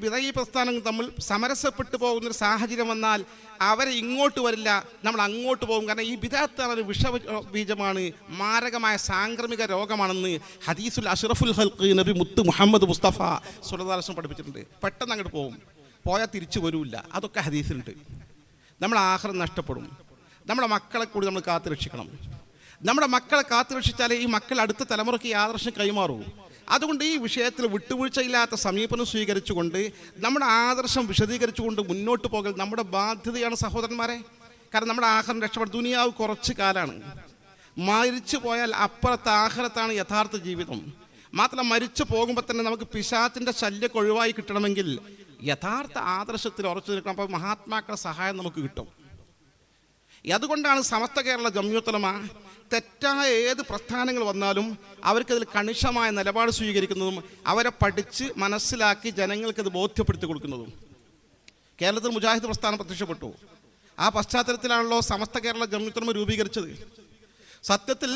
വിദഈ പ്രസ്ഥാനങ്ങൾ തമ്മിൽ സമരസപ്പെട്ടു പോകുന്നൊരു സാഹചര്യം വന്നാൽ അവരെ ഇങ്ങോട്ട് വരില്ല, നമ്മൾ അങ്ങോട്ട് പോകും. കാരണം ഈ ബിദഅത്ത് ഒരു വിഷബീജമാണ്, മാരകമായ സാംക്രമിക രോഗമാണെന്ന് ഹദീസുൽ അഷ്റഫുൽ ഖൽഖ് നബി മുത്ത് മുഹമ്മദ് മുസ്തഫ സ്വല്ലല്ലാഹു അലൈഹി വസല്ലം പഠിപ്പിച്ചിട്ടുണ്ട്. പെട്ടെന്ന് അങ്ങോട്ട് പോകും, പോയാൽ തിരിച്ചു വരില്ല. അതൊക്കെ ഹദീസിലുണ്ട്. നമ്മൾ ആഖിറത്ത് നഷ്ടപ്പെടും. നമ്മുടെ മക്കളെ കൂടി നമ്മൾ കാത്തുരക്ഷിക്കണം. നമ്മുടെ മക്കളെ കാത്തുരക്ഷിച്ചാലേ ഈ മക്കൾ അടുത്ത തലമുറയ്ക്ക് ഈ ആദർശം കൈമാറൂ. അതുകൊണ്ട് ഈ വിഷയത്തിൽ വിട്ടുവീഴ്ചയില്ലാത്ത സമീപനം സ്വീകരിച്ചുകൊണ്ട് നമ്മുടെ ആദർശം വിശദീകരിച്ചുകൊണ്ട് മുന്നോട്ട് പോകൽ നമ്മുടെ ബാധ്യതയാണ് സഹോദരന്മാരെ. കാരണം നമ്മുടെ ആഖിറം രക്ഷപ്പെടും. ദുനിയാവ് കുറച്ച് കാലമാണ്. മരിച്ചു പോയാൽ അപ്പുറത്തെ ആഖിറത്താണ് യഥാർത്ഥ ജീവിതം. മാത്രമല്ല മരിച്ചു പോകുമ്പോൾ തന്നെ നമുക്ക് പിശാചിൻ്റെ ശല്യമൊക്കെ ഒഴിവായി കിട്ടണമെങ്കിൽ യഥാർത്ഥ ആദർശത്തിൽ ഉറച്ചു നിൽക്കണം. അപ്പോൾ മഹാത്മാക്കളുടെ സഹായം നമുക്ക് കിട്ടും. അതുകൊണ്ടാണ് സമസ്ത കേരള ജംഇയ്യത്തുൽ ഉലമ തെറ്റായ ഏത് പ്രസ്ഥാനങ്ങൾ വന്നാലും അവർക്കതിൽ കണിശമായ നിലപാട് സ്വീകരിക്കുന്നതും അവരെ പഠിച്ച് മനസ്സിലാക്കി ജനങ്ങൾക്കത് ബോധ്യപ്പെടുത്തി കൊടുക്കുന്നതും. കേരളത്തിൽ മുജാഹിദ് പ്രസ്ഥാനം പ്രത്യക്ഷപ്പെട്ടു. ആ പശ്ചാത്തലത്തിലാണല്ലോ സമസ്ത കേരള ജംഇയ്യത്തുൽ ഉലമ രൂപീകരിച്ചത്. സത്യത്തിൽ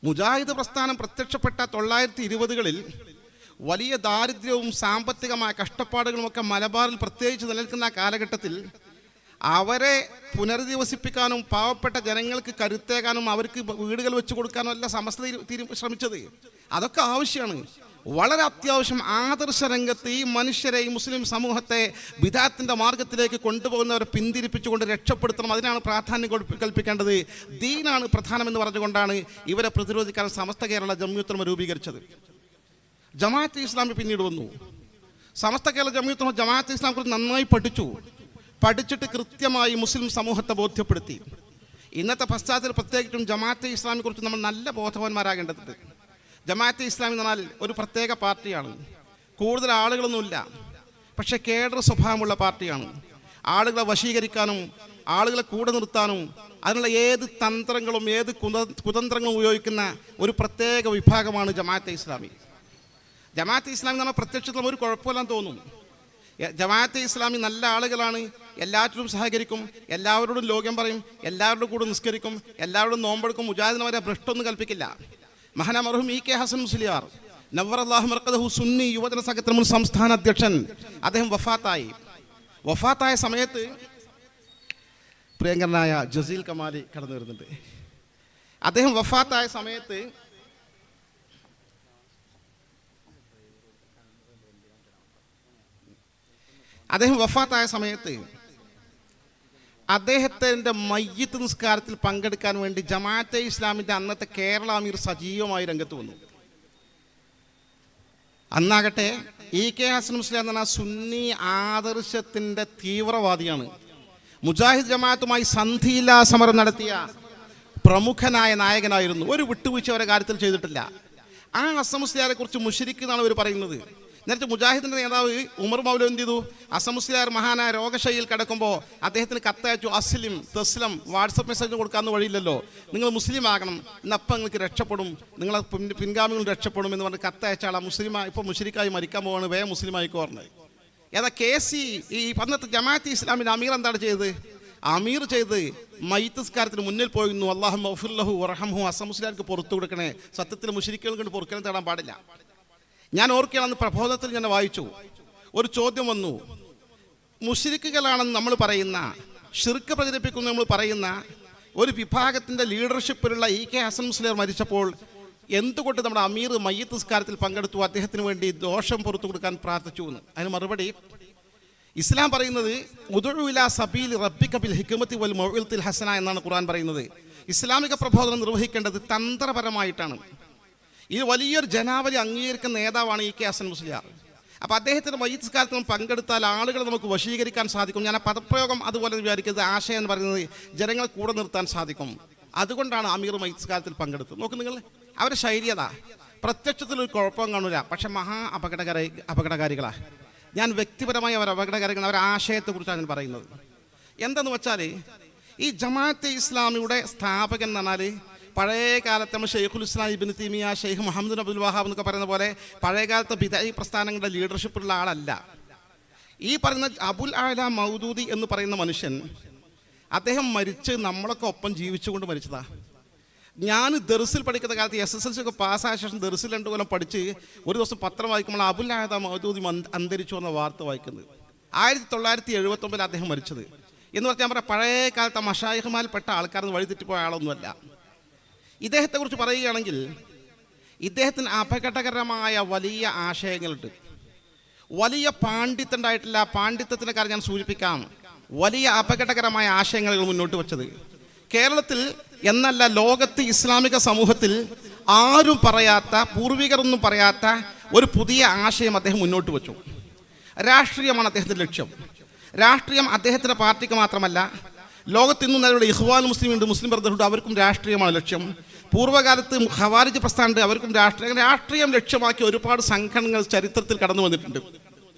മുജാഹിദ് പ്രസ്ഥാനം പ്രത്യക്ഷപ്പെട്ട 1920കളിൽ വലിയ ദാരിദ്ര്യവും സാമ്പത്തികമായ കഷ്ടപ്പാടുകളുമൊക്കെ മലബാറിൽ പ്രത്യേകിച്ച് നിലനിൽക്കുന്ന കാലഘട്ടത്തിൽ അവരെ പുനരധിവസിപ്പിക്കാനും പാവപ്പെട്ട ജനങ്ങൾക്ക് കരുത്തേകാനും അവർക്ക് വീടുകൾ വെച്ച് കൊടുക്കാനും അല്ല സമസ്ത ശ്രമിച്ചത്. അതൊക്കെ ആവശ്യമാണ്. വളരെ അത്യാവശ്യം ആദർശ രംഗത്ത് ഈ മനുഷ്യരെ, ഈ മുസ്ലിം സമൂഹത്തെ ബിദഅത്തിന്റെ മാർഗത്തിലേക്ക് കൊണ്ടുപോകുന്നവരെ പിന്തിരിപ്പിച്ചുകൊണ്ട് രക്ഷപ്പെടുത്തണം. അതിനാണ് പ്രാധാന്യം കൽപ്പിക്കേണ്ടത്. ദീനാണ് പ്രധാനമെന്ന് പറഞ്ഞുകൊണ്ടാണ് ഇവരെ പ്രതിരോധിക്കാൻ സമസ്ത കേരള ജംഇയ്യത്തുൽ ഉലമ രൂപീകരിച്ചത്. ജമാഅത്തെ ഇസ്ലാമി പിന്നീട് വന്നു. സമസ്ത കേരള ജംഇയ്യത്തുൽ ഉലമ ജമാഅത്തെ ഇസ്ലാമിനെ കുറിച്ച് നന്നായി പഠിച്ചിട്ട് കൃത്യമായി മുസ്ലിം സമൂഹത്തെ ബോധ്യപ്പെടുത്തി. ഇന്നത്തെ പശ്ചാത്തലത്തിൽ പ്രത്യേകിച്ചും ജമാഅത്തെ ഇസ്ലാമിനെ കുറിച്ച് നമ്മൾ നല്ല ബോധവാന്മാരാകേണ്ടതുണ്ട്. ജമാഅത്തെ ഇസ്ലാമി എന്ന് പറഞ്ഞാൽ ഒരു പ്രത്യേക പാർട്ടിയാണ്. കൂടുതൽ ആളുകളൊന്നുമില്ല, പക്ഷേ കേഡർ സ്വഭാവമുള്ള പാർട്ടിയാണ്. ആളുകളെ വശീകരിക്കാനും ആളുകളെ കൂടെ നിർത്താനും അതിനുള്ള ഏത് തന്ത്രങ്ങളും ഏത് കുതന്ത്രങ്ങളും ഉപയോഗിക്കുന്ന ഒരു പ്രത്യേക വിഭാഗമാണ് ജമാഅത്തെ ഇസ്ലാമി. ജമാഅത്തെ ഇസ്ലാമി എന്ന് പറഞ്ഞാൽ പ്രത്യക്ഷത്തിൽ ഒരു കുഴപ്പമില്ലാന്ന് തോന്നും. ജമാഅത്തെ ഇസ്ലാമി നല്ല ആളുകളാണ്, എല്ലാറ്റിലും സഹകരിക്കും, എല്ലാവരോടും ലോകം പറയും, എല്ലാവരുടെ കൂടെ നിസ്കരിക്കും, എല്ലാവരോടും നോമ്പെടുക്കും, മുജാഹിദിനെ വരെ ഭ്രഷ്ടൊന്നും കൽപ്പിക്കില്ല. മഹാന മർഹൂം ഇ കെ ഹസൻ മുസ്ലിയാർ നവ്വറല്ലാഹു മർഖദഹു സുന്നി യുവജന സംഘത്തിന്റെ മുൻ സംസ്ഥാന അധ്യക്ഷൻ, അദ്ദേഹം വഫാത്തായ സമയത്ത് പ്രിയങ്കരനായ ജസീൽ കമാലി കടന്നു വരുന്നുണ്ട്. അദ്ദേഹം വഫാത്തായ സമയത്ത് അദ്ദേഹത്തിൻ്റെ മയ്യിത്ത് നിസ്കാരത്തിൽ പങ്കെടുക്കാൻ വേണ്ടി ജമാഅത്തെ ഇസ്ലാമിൻ്റെ അന്നത്തെ കേരള അമീർ സജീവമായി രംഗത്ത് വന്നു. അന്നാകട്ടെ ഇ കെ ഹസൻ മുസ്ലിയാർ എന്ന് പറഞ്ഞാൽ സുന്നി ആദർശത്തിൻ്റെ തീവ്രവാദിയാണ്. മുജാഹിദ് ജമാഅത്തുമായി സന്ധിയില്ലാ സമരം നടത്തിയ പ്രമുഖനായ നായകനായിരുന്നു. ഒരു വിട്ടുവീഴ്ച അവരുടെ കാര്യത്തിൽ ചെയ്തിട്ടില്ല. ആ ഹസൻ മുസ്ലിയാരെ കുറിച്ച് മുശ്രിക്ക് എന്നാണ് അവർ പറയുന്നത്. നേരത്തെ മുജാഹിദിൻ്റെ നേതാവ് ഉമർ മൗലവി എന്ത് ചെയ്തു? ഹസൻ മുസ്ലിയാർ മഹാനായ രോഗശൈലിയിൽ കിടക്കുമ്പോൾ അദ്ദേഹത്തിന് കത്തയച്ചു, അസ്ലിം തസ്ലം, വാട്സപ്പ് മെസ്സേജ് കൊടുക്കാമെന്ന് വഴിയില്ലല്ലോ, നിങ്ങൾ മുസ്ലിം ആകണം, എന്നപ്പം നിങ്ങൾക്ക് രക്ഷപ്പെടും, നിങ്ങളെ പിൻഗാമികൾ രക്ഷപ്പെടും എന്ന് പറഞ്ഞ് കത്തയച്ച ആളാ ഇപ്പോൾ മുശ്രിക്കായി മരിക്കാൻ പോവാണ്, വേഗം മുസ്ലിമായിക്കോ പറഞ്ഞത്. ഏതാ കേസി ഈ അന്നത്തെ ജമാഅത്തെ ഇസ്ലാമിൻ്റെ അമീർ എന്താണ് ചെയ്തത്? അമീർ ചെയ്ത് മയ്യിത്ത് നിസ്കാരത്തിന് മുന്നിൽ പോയിരുന്നു, അല്ലാഹു മഗ്ഫിർ ലഹു വറഹംഹു, ഹസൻ മുസ്ലിയാർക്ക് പുറത്തു കൊടുക്കണേ, സത്യത്തിൽ മുശ്രിക്കുകൾ കൊണ്ട് പൊറുക്കലും തേടാൻ പാടില്ല. ഞാൻ ഓർക്കുകയാണെന്ന് പ്രബോധനത്തിൽ ഞാൻ വായിച്ചു, ഒരു ചോദ്യം വന്നു. മുശ്രിക്കുകളാണെന്ന് നമ്മൾ പറയുന്ന, ഷിർക്ക് പ്രചരിപ്പിക്കുന്നു നമ്മൾ പറയുന്ന ഒരു വിഭാഗത്തിൻ്റെ ലീഡർഷിപ്പിലുള്ള ഇ കെ ഹസൻ മുസ്ലിയാർ മരിച്ചപ്പോൾ എന്തുകൊണ്ട് നമ്മുടെ അമീർ മയ്യിത്ത് നിസ്കാരത്തിൽ പങ്കെടുത്തു, അദ്ദേഹത്തിന് വേണ്ടി ദോഷം പുറത്തു കൊടുക്കാൻ പ്രാർത്ഥിച്ചു എന്ന്? അതിന് മറുപടി ഇസ്ലാം പറയുന്നത് ഉദഉ ഇലാ സബീലി റബ്ബിക ബിൽ ഹിക്മതി വൽ മൗഇദത്തിൽ ഹസന എന്നാണ് ഖുർആൻ പറയുന്നത്. ഇസ്ലാമിക പ്രബോധനം നിർവഹിക്കേണ്ടത് തന്ത്രപരമായിട്ടാണ്. ഇത് വലിയൊരു ജനാവലി അംഗീകരിക്കുന്ന നേതാവാണ് ഇ കെ ഹസൻ മുസ്ലിയാർ. അപ്പോൾ അദ്ദേഹത്തിൻ്റെ മയ്യിത്ത് നിസ്കാരത്തിൽ പങ്കെടുത്താൽ ആളുകളെ നമുക്ക് വശീകരിക്കാൻ സാധിക്കും. ഞാൻ ആ പദപ്രയോഗം അതുപോലെ വിചാരിക്കുന്നത്, ആശയം എന്ന് പറയുന്നത് ജനങ്ങളെ കൂടെ നിർത്താൻ സാധിക്കും. അതുകൊണ്ടാണ് അമീർ മയ്യിത്ത് നിസ്കാരത്തിൽ പങ്കെടുത്തത്. നോക്ക് നിങ്ങൾ, അവരുടെ ശൈലിയത പ്രത്യക്ഷത്തിലൊരു കുഴപ്പം കാണൂല, പക്ഷെ മഹാ അപകടകാരികളാണ്. ഞാൻ വ്യക്തിപരമായി അവർ അപകടകാരികൾ, അവരുടെ ആശയത്തെക്കുറിച്ചാണ് ഞാൻ പറയുന്നത്. എന്തെന്ന് വെച്ചാൽ ഈ ജമാഅത്തെ ഇസ്ലാമിയുടെ സ്ഥാപകൻ എന്ന് പറഞ്ഞാൽ പഴയ കാലത്ത് നമ്മൾ ഷെയ്ഖുൽ ഇസ്ലാം ഇബ്നു തൈമിയ, ഷെയ്ഖ് മുഹമ്മദ് അബ്ദുൽ വഹാബ് എന്നൊക്കെ പറയുന്ന പോലെ പഴയകാലത്തെ ബിദഈ പ്രസ്ഥാനങ്ങളുടെ ലീഡർഷിപ്പുള്ള ആളല്ല. ഈ പറയുന്ന അബുൽ ആല മൗദൂദി എന്ന് പറയുന്ന മനുഷ്യൻ, അദ്ദേഹം മരിച്ച് നമ്മളൊക്കെ ഒപ്പം ജീവിച്ചുകൊണ്ട് മരിച്ചതാ. ഞാൻ ദർസിൽ പഠിക്കുന്ന കാലത്ത് SSLC ഒക്കെ പാസ്സായ ശേഷം ദർസിൽ 2 കൊല്ലം പഠിച്ച് ഒരു ദിവസം പത്രം വായിക്കുമ്പോൾ അബുൽ ആല മൗദൂദി അന്തരിച്ചു എന്ന വാർത്ത വായിക്കുന്നത്. 1979 അദ്ദേഹം മരിച്ചത് എന്ന് പറഞ്ഞാൽ ഞാൻ പറയാം, പഴയ കാലത്തെ മശായിഖ്മാരിൽപ്പെട്ട ആൾക്കാരെന്ന് വഴിതെറ്റിപ്പോയ ആളൊന്നുമല്ല. ഇദ്ദേഹത്തെക്കുറിച്ച് പറയുകയാണെങ്കിൽ ഇദ്ദേഹത്തിന് അപകടകരമായ വലിയ ആശയങ്ങളുണ്ട്. വലിയ പാണ്ഡിത്യണ്ടായിട്ടില്ല, പാണ്ഡിത്യത്തിൻ്റെ കാര്യം ഞാൻ സൂചിപ്പിക്കാം. വലിയ അപകടകരമായ ആശയങ്ങൾ മുന്നോട്ട് വെച്ചത് കേരളത്തിൽ എന്നല്ല ലോകത്ത് ഇസ്ലാമിക സമൂഹത്തിൽ ആരും പറയാത്ത, പൂർവികരൊന്നും പറയാത്ത ഒരു പുതിയ ആശയം അദ്ദേഹം മുന്നോട്ട് വെച്ചു. രാഷ്ട്രീയമാണ് അദ്ദേഹത്തിൻ്റെ ലക്ഷ്യം. രാഷ്ട്രീയം അദ്ദേഹത്തിൻ്റെ പാർട്ടിക്ക് മാത്രമല്ല, ലോകത്ത് ഇന്നും നിലവിലെ ഇഖ്വാൻ മുസ്ലിം ഉണ്ട്, മുസ്ലിം ബ്രദർഹുഡ്, അവർക്കും രാഷ്ട്രീയമാണ് ലക്ഷ്യം. പൂർവ്വകാലത്ത് ഖവാരിജ് പ്രസ്ഥാനമുണ്ട്, അവർക്കും രാഷ്ട്രീയം ലക്ഷ്യമാക്കി ഒരുപാട് സംഘടനകൾ ചരിത്രത്തിൽ കടന്നു വന്നിട്ടുണ്ട്.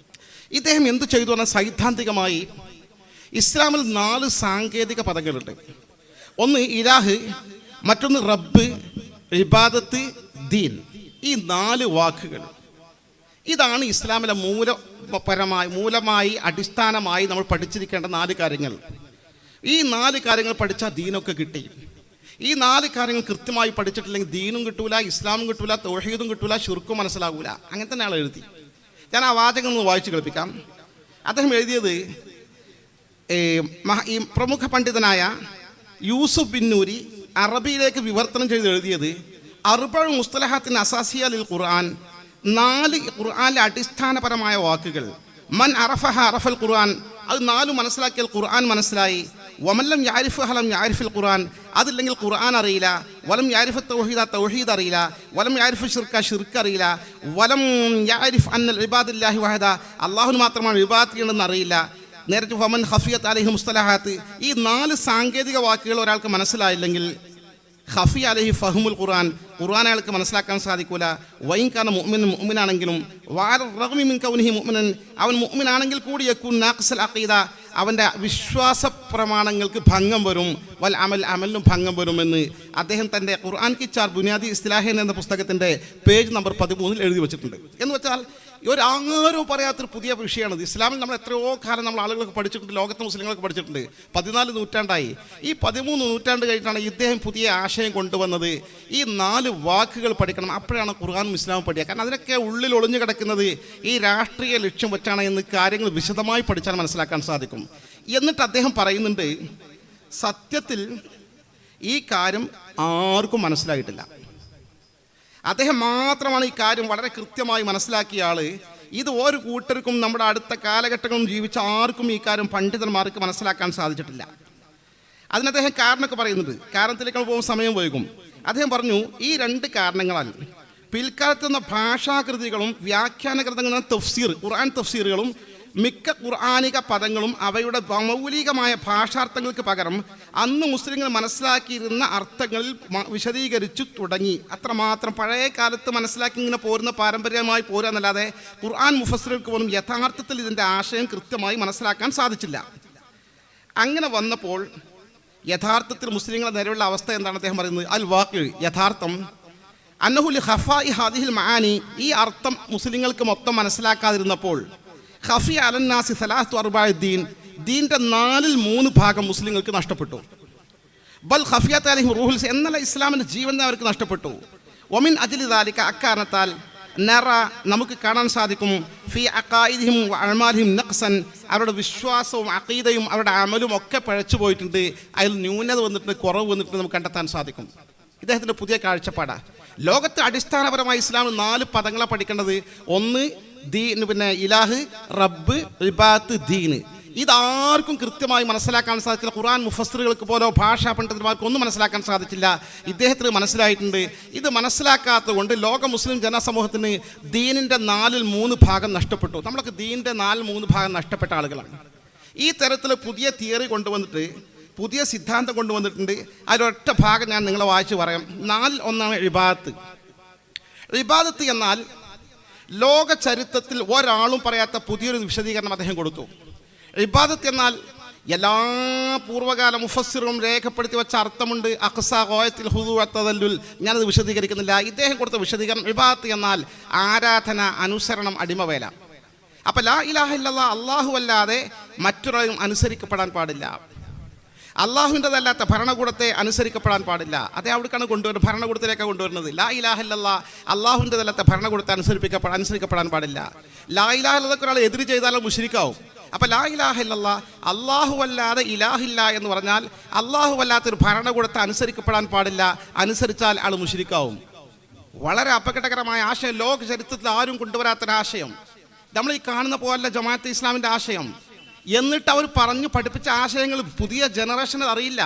ഇദ്ദേഹം എന്ത് ചെയ്തു പറഞ്ഞാൽ സൈദ്ധാന്തികമായി ഇസ്ലാമിൽ 4 സാങ്കേതിക പദങ്ങളുണ്ട്. ഒന്ന് ഇലാഹ്, മറ്റൊന്ന് റബ്ബ്, ഇബാദത്ത്, ദീൻ. ഈ 4 വാക്കുകൾ, ഇതാണ് ഇസ്ലാമിലെ മൂലമായി അടിസ്ഥാനമായി നമ്മൾ പഠിച്ചിരിക്കേണ്ട 4 കാര്യങ്ങൾ. ഈ 4 കാര്യങ്ങൾ പഠിച്ചാൽ ദീനൊക്കെ കിട്ടി. ഈ 4 കാര്യങ്ങൾ കൃത്യമായി പഠിച്ചിട്ടില്ലെങ്കിൽ ദീനും കിട്ടൂല, ഇസ്ലാമും കിട്ടൂല, തൗഹീദും കിട്ടൂല, ശിർക്കും മനസ്സിലാകൂല. അങ്ങനെ തന്നെ ആൾ എഴുതി. ഞാൻ ആ വാചകം ഒന്ന് വായിച്ച് കേൾപ്പിക്കാം. അദ്ദേഹം എഴുതിയത് ഈ പ്രമുഖ പണ്ഡിതനായ യൂസുഫ് ബിൻ നൂരി അറബിയിലേക്ക് വിവർത്തനം ചെയ്ത് എഴുതിയത് അർബഉ മുസ്തലഹാത്തിൻ അസാസിയ ലിൽ ഖുർആൻ, 4 ഖുർആനിലെ അടിസ്ഥാനപരമായ വാക്കുകൾ. മൻ അറഫഹ അറഫൽ ഖുർആൻ, അത് 4 മനസ്സിലാക്കിയാൽ ഖുർആൻ മനസ്സിലായി. വമല്ലം യാരിഫ് ഹലം യാരിഫിൽ ഖുർആൻ, അതില്ലെങ്കിൽ ഖുർആൻ അറിയില്ല. വലം യാരിഫ് തൗഹീദ, തൗഹീദ് അറിയില്ല. വലം യാരിഫ് ഷിർക്ക, ഷിർക്ക് അറിയില്ല. വലം യാരിഫ് അന്നൽ ഇബാദില്ലാഹി വഹദ, അള്ളാഹുവിന് മാത്രമാണ് ഇബാദത്ത് ചെയ്യണമെന്ന് അറിയില്ല. നേരത്തെ ഫമൻ ഖഫിയത്ത് അലൈഹി മുസ്തലഹാത്ത്, ഈ 4 സാങ്കേതിക വാക്കുകൾ ഒരാൾക്ക് മനസ്സിലായില്ലെങ്കിൽ ഖഫി അലൈഹി ഫഹ്മുൽ ഖുർആൻ, ഖുർആൻ അയാൾക്ക് മനസ്സിലാക്കാൻ സാധിക്കൂല. വൈൻകാന മുഅ്മിനാണെങ്കിലും റഗ്മി മിൻ കൗനിഹി മുഅ്മിനൻ, അവൻ മുഅ്മിനാണെങ്കിൽ കൂടി യകൂൻ നാഖിസൽ അഖീദ, അവൻ്റെ വിശ്വാസ പ്രമാണങ്ങൾക്ക് ഭംഗം വരും. വൽ അമലിനും ഭംഗം വരുമെന്ന് അദ്ദേഹം തൻ്റെ ഖുർആൻ കി 4 ബുനിയാദി ഇസ്തിലാഹീൻ എന്ന പുസ്തകത്തിൻ്റെ പേജ് നമ്പർ 13 എഴുതി വെച്ചിട്ടുണ്ട്. എന്ന് വെച്ചാൽ ആരും പറയാത്തൊരു പുതിയ വിഷയമാണിത്. ഇസ്ലാമിൽ നമ്മൾ എത്രയോ കാലം നമ്മൾ ആളുകളൊക്കെ പഠിച്ചിട്ടുണ്ട്, ലോകത്തെ മുസ്ലിങ്ങളൊക്കെ പഠിച്ചിട്ടുണ്ട്. 14 നൂറ്റാണ്ടായി. ഈ 13 നൂറ്റാണ്ട് കഴിഞ്ഞിട്ടാണ് ഇദ്ദേഹം പുതിയ ആശയം കൊണ്ടുവന്നത്. ഈ 4 വാക്കുകൾ പഠിക്കണം, അപ്പോഴാണ് ഖുർആനും ഇസ്ലാമും പഠിക്കുക. കാരണം അതിനൊക്കെ ഉള്ളിൽ ഒളിഞ്ഞു കിടക്കുന്നത് ഈ രാഷ്ട്രീയ ലക്ഷ്യം വെച്ചാണ് എന്ന് കാര്യങ്ങൾ വിശദമായി പഠിച്ചാൽ മനസ്സിലാക്കാൻ സാധിക്കും. എന്നിട്ട് അദ്ദേഹം പറയുന്നുണ്ട്, സത്യത്തിൽ ഈ കാര്യം ആർക്കും മനസ്സിലായിട്ടില്ല. അദ്ദേഹം മാത്രമാണ് ഈ കാര്യം വളരെ കൃത്യമായി മനസ്സിലാക്കിയ ആൾ. ഇത് ഒരു കൂട്ടർക്കും നമ്മുടെ അടുത്ത കാലഘട്ടങ്ങളും ജീവിച്ച ആർക്കും ഈ കാര്യം പണ്ഡിതന്മാർക്ക് മനസ്സിലാക്കാൻ സാധിച്ചിട്ടില്ല. അതിന് അദ്ദേഹം കാരണമൊക്കെ പറയുന്നുണ്ട്. കാരണത്തിലേക്ക് പോകുമ്പോൾ സമയം വൈകും. അദ്ദേഹം പറഞ്ഞു, ഈ 2 കാരണങ്ങളാൽ പിൽക്കാലത്തുന്ന ഭാഷാകൃതികളും വ്യാഖ്യാന ഗ്രന്ഥങ്ങളും തഫ്സീർ, ഖുർആൻ തഫ്സീറുകളും മിക്ക ഖുർആനിക പദങ്ങളും അവയുടെ മൗലികമായ ഭാഷാർത്ഥങ്ങൾക്ക് പകരം അന്ന് മുസ്ലിങ്ങൾ മനസ്സിലാക്കിയിരുന്ന അർത്ഥങ്ങളിൽ വിശദീകരിച്ചു തുടങ്ങി. അത്രമാത്രം പഴയ കാലത്ത് മനസ്സിലാക്കി ഇങ്ങനെ പോരുന്ന പാരമ്പര്യമായി പോരാന്നല്ലാതെ ഖുർആൻ മുഫസ്സിറുകൾക്ക് പോലും യഥാർത്ഥത്തിൽ ഇതിൻ്റെ ആശയം കൃത്യമായി മനസ്സിലാക്കാൻ സാധിച്ചില്ല. അങ്ങനെ വന്നപ്പോൾ യഥാർത്ഥത്തിൽ മുസ്ലിങ്ങളുടെ നിലവിലുള്ള അവസ്ഥ എന്താണ് അദ്ദേഹം പറയുന്നത്? അൽ വാഖി, യഥാർത്ഥം അന്നഹുൽ ഖഫാഇ ഹാദിഹിൽ മആനി, ഈ അർത്ഥം മുസ്ലിങ്ങൾക്ക് മൊത്തം മനസ്സിലാക്കാതിരുന്നപ്പോൾ ഖഫി അലന്നാസി സലാത്തു അർബഅ ദീൻ, ദീൻ്റെ 4/3 ഭാഗം മുസ്ലിങ്ങൾക്ക് നഷ്ടപ്പെട്ടു. ബൽ ഖഫിയത്ത് അലൈഹിം റൂഹുൽ, എന്നല്ല ഇസ്ലാമിൻ്റെ ജീവൻ അവർക്ക് നഷ്ടപ്പെട്ടു. ഒമിൻ അജ്ലി ദാലിക, അക്കാരണത്താൽ നറ, നമുക്ക് കാണാൻ സാധിക്കും, ഫി അഖായിദിഹിം വഅമാലിഹിം നഖ്സൻ, അവരുടെ വിശ്വാസവും അഖീദയും അവരുടെ അമലും ഒക്കെ പഴച്ചു പോയിട്ടുണ്ട്. അതിൽ ന്യൂനത വന്നിട്ടുണ്ട്, കുറവ് വന്നിട്ടുണ്ട് നമുക്ക് കണ്ടെത്താൻ സാധിക്കും. ഇദ്ദേഹത്തിൻ്റെ പുതിയ കാഴ്ചപ്പാടാണ്. ലോകത്ത് അടിസ്ഥാനപരമായി ഇസ്ലാമിൽ 4 പദങ്ങളാണ് പഠിക്കേണ്ടത്. ഒന്ന് ദീൻ, പിന്നെ ഇലാഹ്, റബ്ബ്, ഇബാദത്ത്, ദീന്. ഇതാർക്കും കൃത്യമായി മനസ്സിലാക്കാൻ സാധിച്ചില്ല. ഖുർആൻ മുഫസ്സിറുകൾക്ക് പോലോ ഭാഷാ പണ്ഡിതന്മാർക്ക് ഒന്നും മനസ്സിലാക്കാൻ സാധിച്ചില്ല. ഇദ്ദേഹത്തിന് മനസ്സിലായിട്ടുണ്ട്. ഇത് മനസ്സിലാക്കാത്തത് കൊണ്ട് ലോക മുസ്ലിം ജനസമൂഹത്തിന് ദീനിൻ്റെ 4/3 ഭാഗം നഷ്ടപ്പെട്ടു. നമ്മളൊക്കെ ദീനിൻ്റെ 4/3 ഭാഗം നഷ്ടപ്പെട്ട ആളുകളാണ്. ഈ തരത്തിൽ പുതിയ തിയറി കൊണ്ടുവന്നിട്ട്, പുതിയ സിദ്ധാന്തം കൊണ്ടുവന്നിട്ടുണ്ട്. അതിലൊറ്റ ഭാഗം ഞാൻ നിങ്ങളെ വായിച്ച് പറയാം. 4-1 ഇബാദത്ത്. ഇബാദത്ത് എന്നാൽ ലോക ചരിത്രത്തിൽ ഒരാളും പറയാത്ത പുതിയൊരു വിശദീകരണം അദ്ദേഹം കൊടുത്തു. ഇബാദത്ത് എന്നാൽ എല്ലാ പൂർവ്വകാല മുഫസ്സിറും രേഖപ്പെടുത്തി വെച്ച അർത്ഥമുണ്ട്. അഖ്സ ഗോയത്തിൽ ഹുദു തദല്ലുൽ, ഞാനത് വിശദീകരിക്കുന്നില്ല. ഇദ്ദേഹം കൊടുത്ത വിശദീകരണം, ഇബാദത്ത് എന്നാൽ ആരാധന, അനുസരണം, അടിമവേല. അപ്പം ലാ ഇലാഹ ഇല്ലല്ലാഹ്, അല്ലാഹു അല്ലാതെ മറ്റൊരാളും അനുസരിക്കപ്പെടാൻ പാടില്ല. അള്ളാഹുവിൻ്റെതല്ലാത്ത ഭരണകൂടത്തെ അനുസരിക്കപ്പെടാൻ പാടില്ല. അതേ അവിടേക്കാണ് കൊണ്ടുവരുന്നത്, ഭരണകൂടത്തിലേക്കാണ് കൊണ്ടുവരുന്നത്. ലാ ഇലാഹ ഇല്ലല്ലാഹ്, അള്ളാഹുവിൻ്റെതല്ലാത്ത ഭരണകൂടത്തെ അനുസരിക്കപ്പെടാൻ പാടില്ല. ലാ ഇലാഹ ഇല്ലല്ലാഹ് ഒരാൾ എതിര് ചെയ്താലും മുശ്രിക്കാവും. അപ്പോൾ ലാ ഇലാഹ ഇല്ലല്ലാഹ്, അള്ളാഹു അല്ലാതെ ഇലാഹില്ല എന്ന് പറഞ്ഞാൽ അള്ളാഹു അല്ലാത്തൊരു ഭരണകൂടത്തെ അനുസരിക്കപ്പെടാൻ പാടില്ല. അനുസരിച്ചാൽ ആൾ മുശ്രിക്കാവും. വളരെ അപകടകരമായ ആശയം, ലോക ചരിത്രത്തിൽ ആരും കൊണ്ടുവരാത്തൊരാശയം. നമ്മൾ ഈ കാണുന്ന പോലെ ജമാഅത്തെ ഇസ്ലാമിൻ്റെ ആശയം. എന്നിട്ട് അവർ പറഞ്ഞു പഠിപ്പിച്ച ആശയങ്ങൾ പുതിയ ജനറേഷന് അറിയില്ല.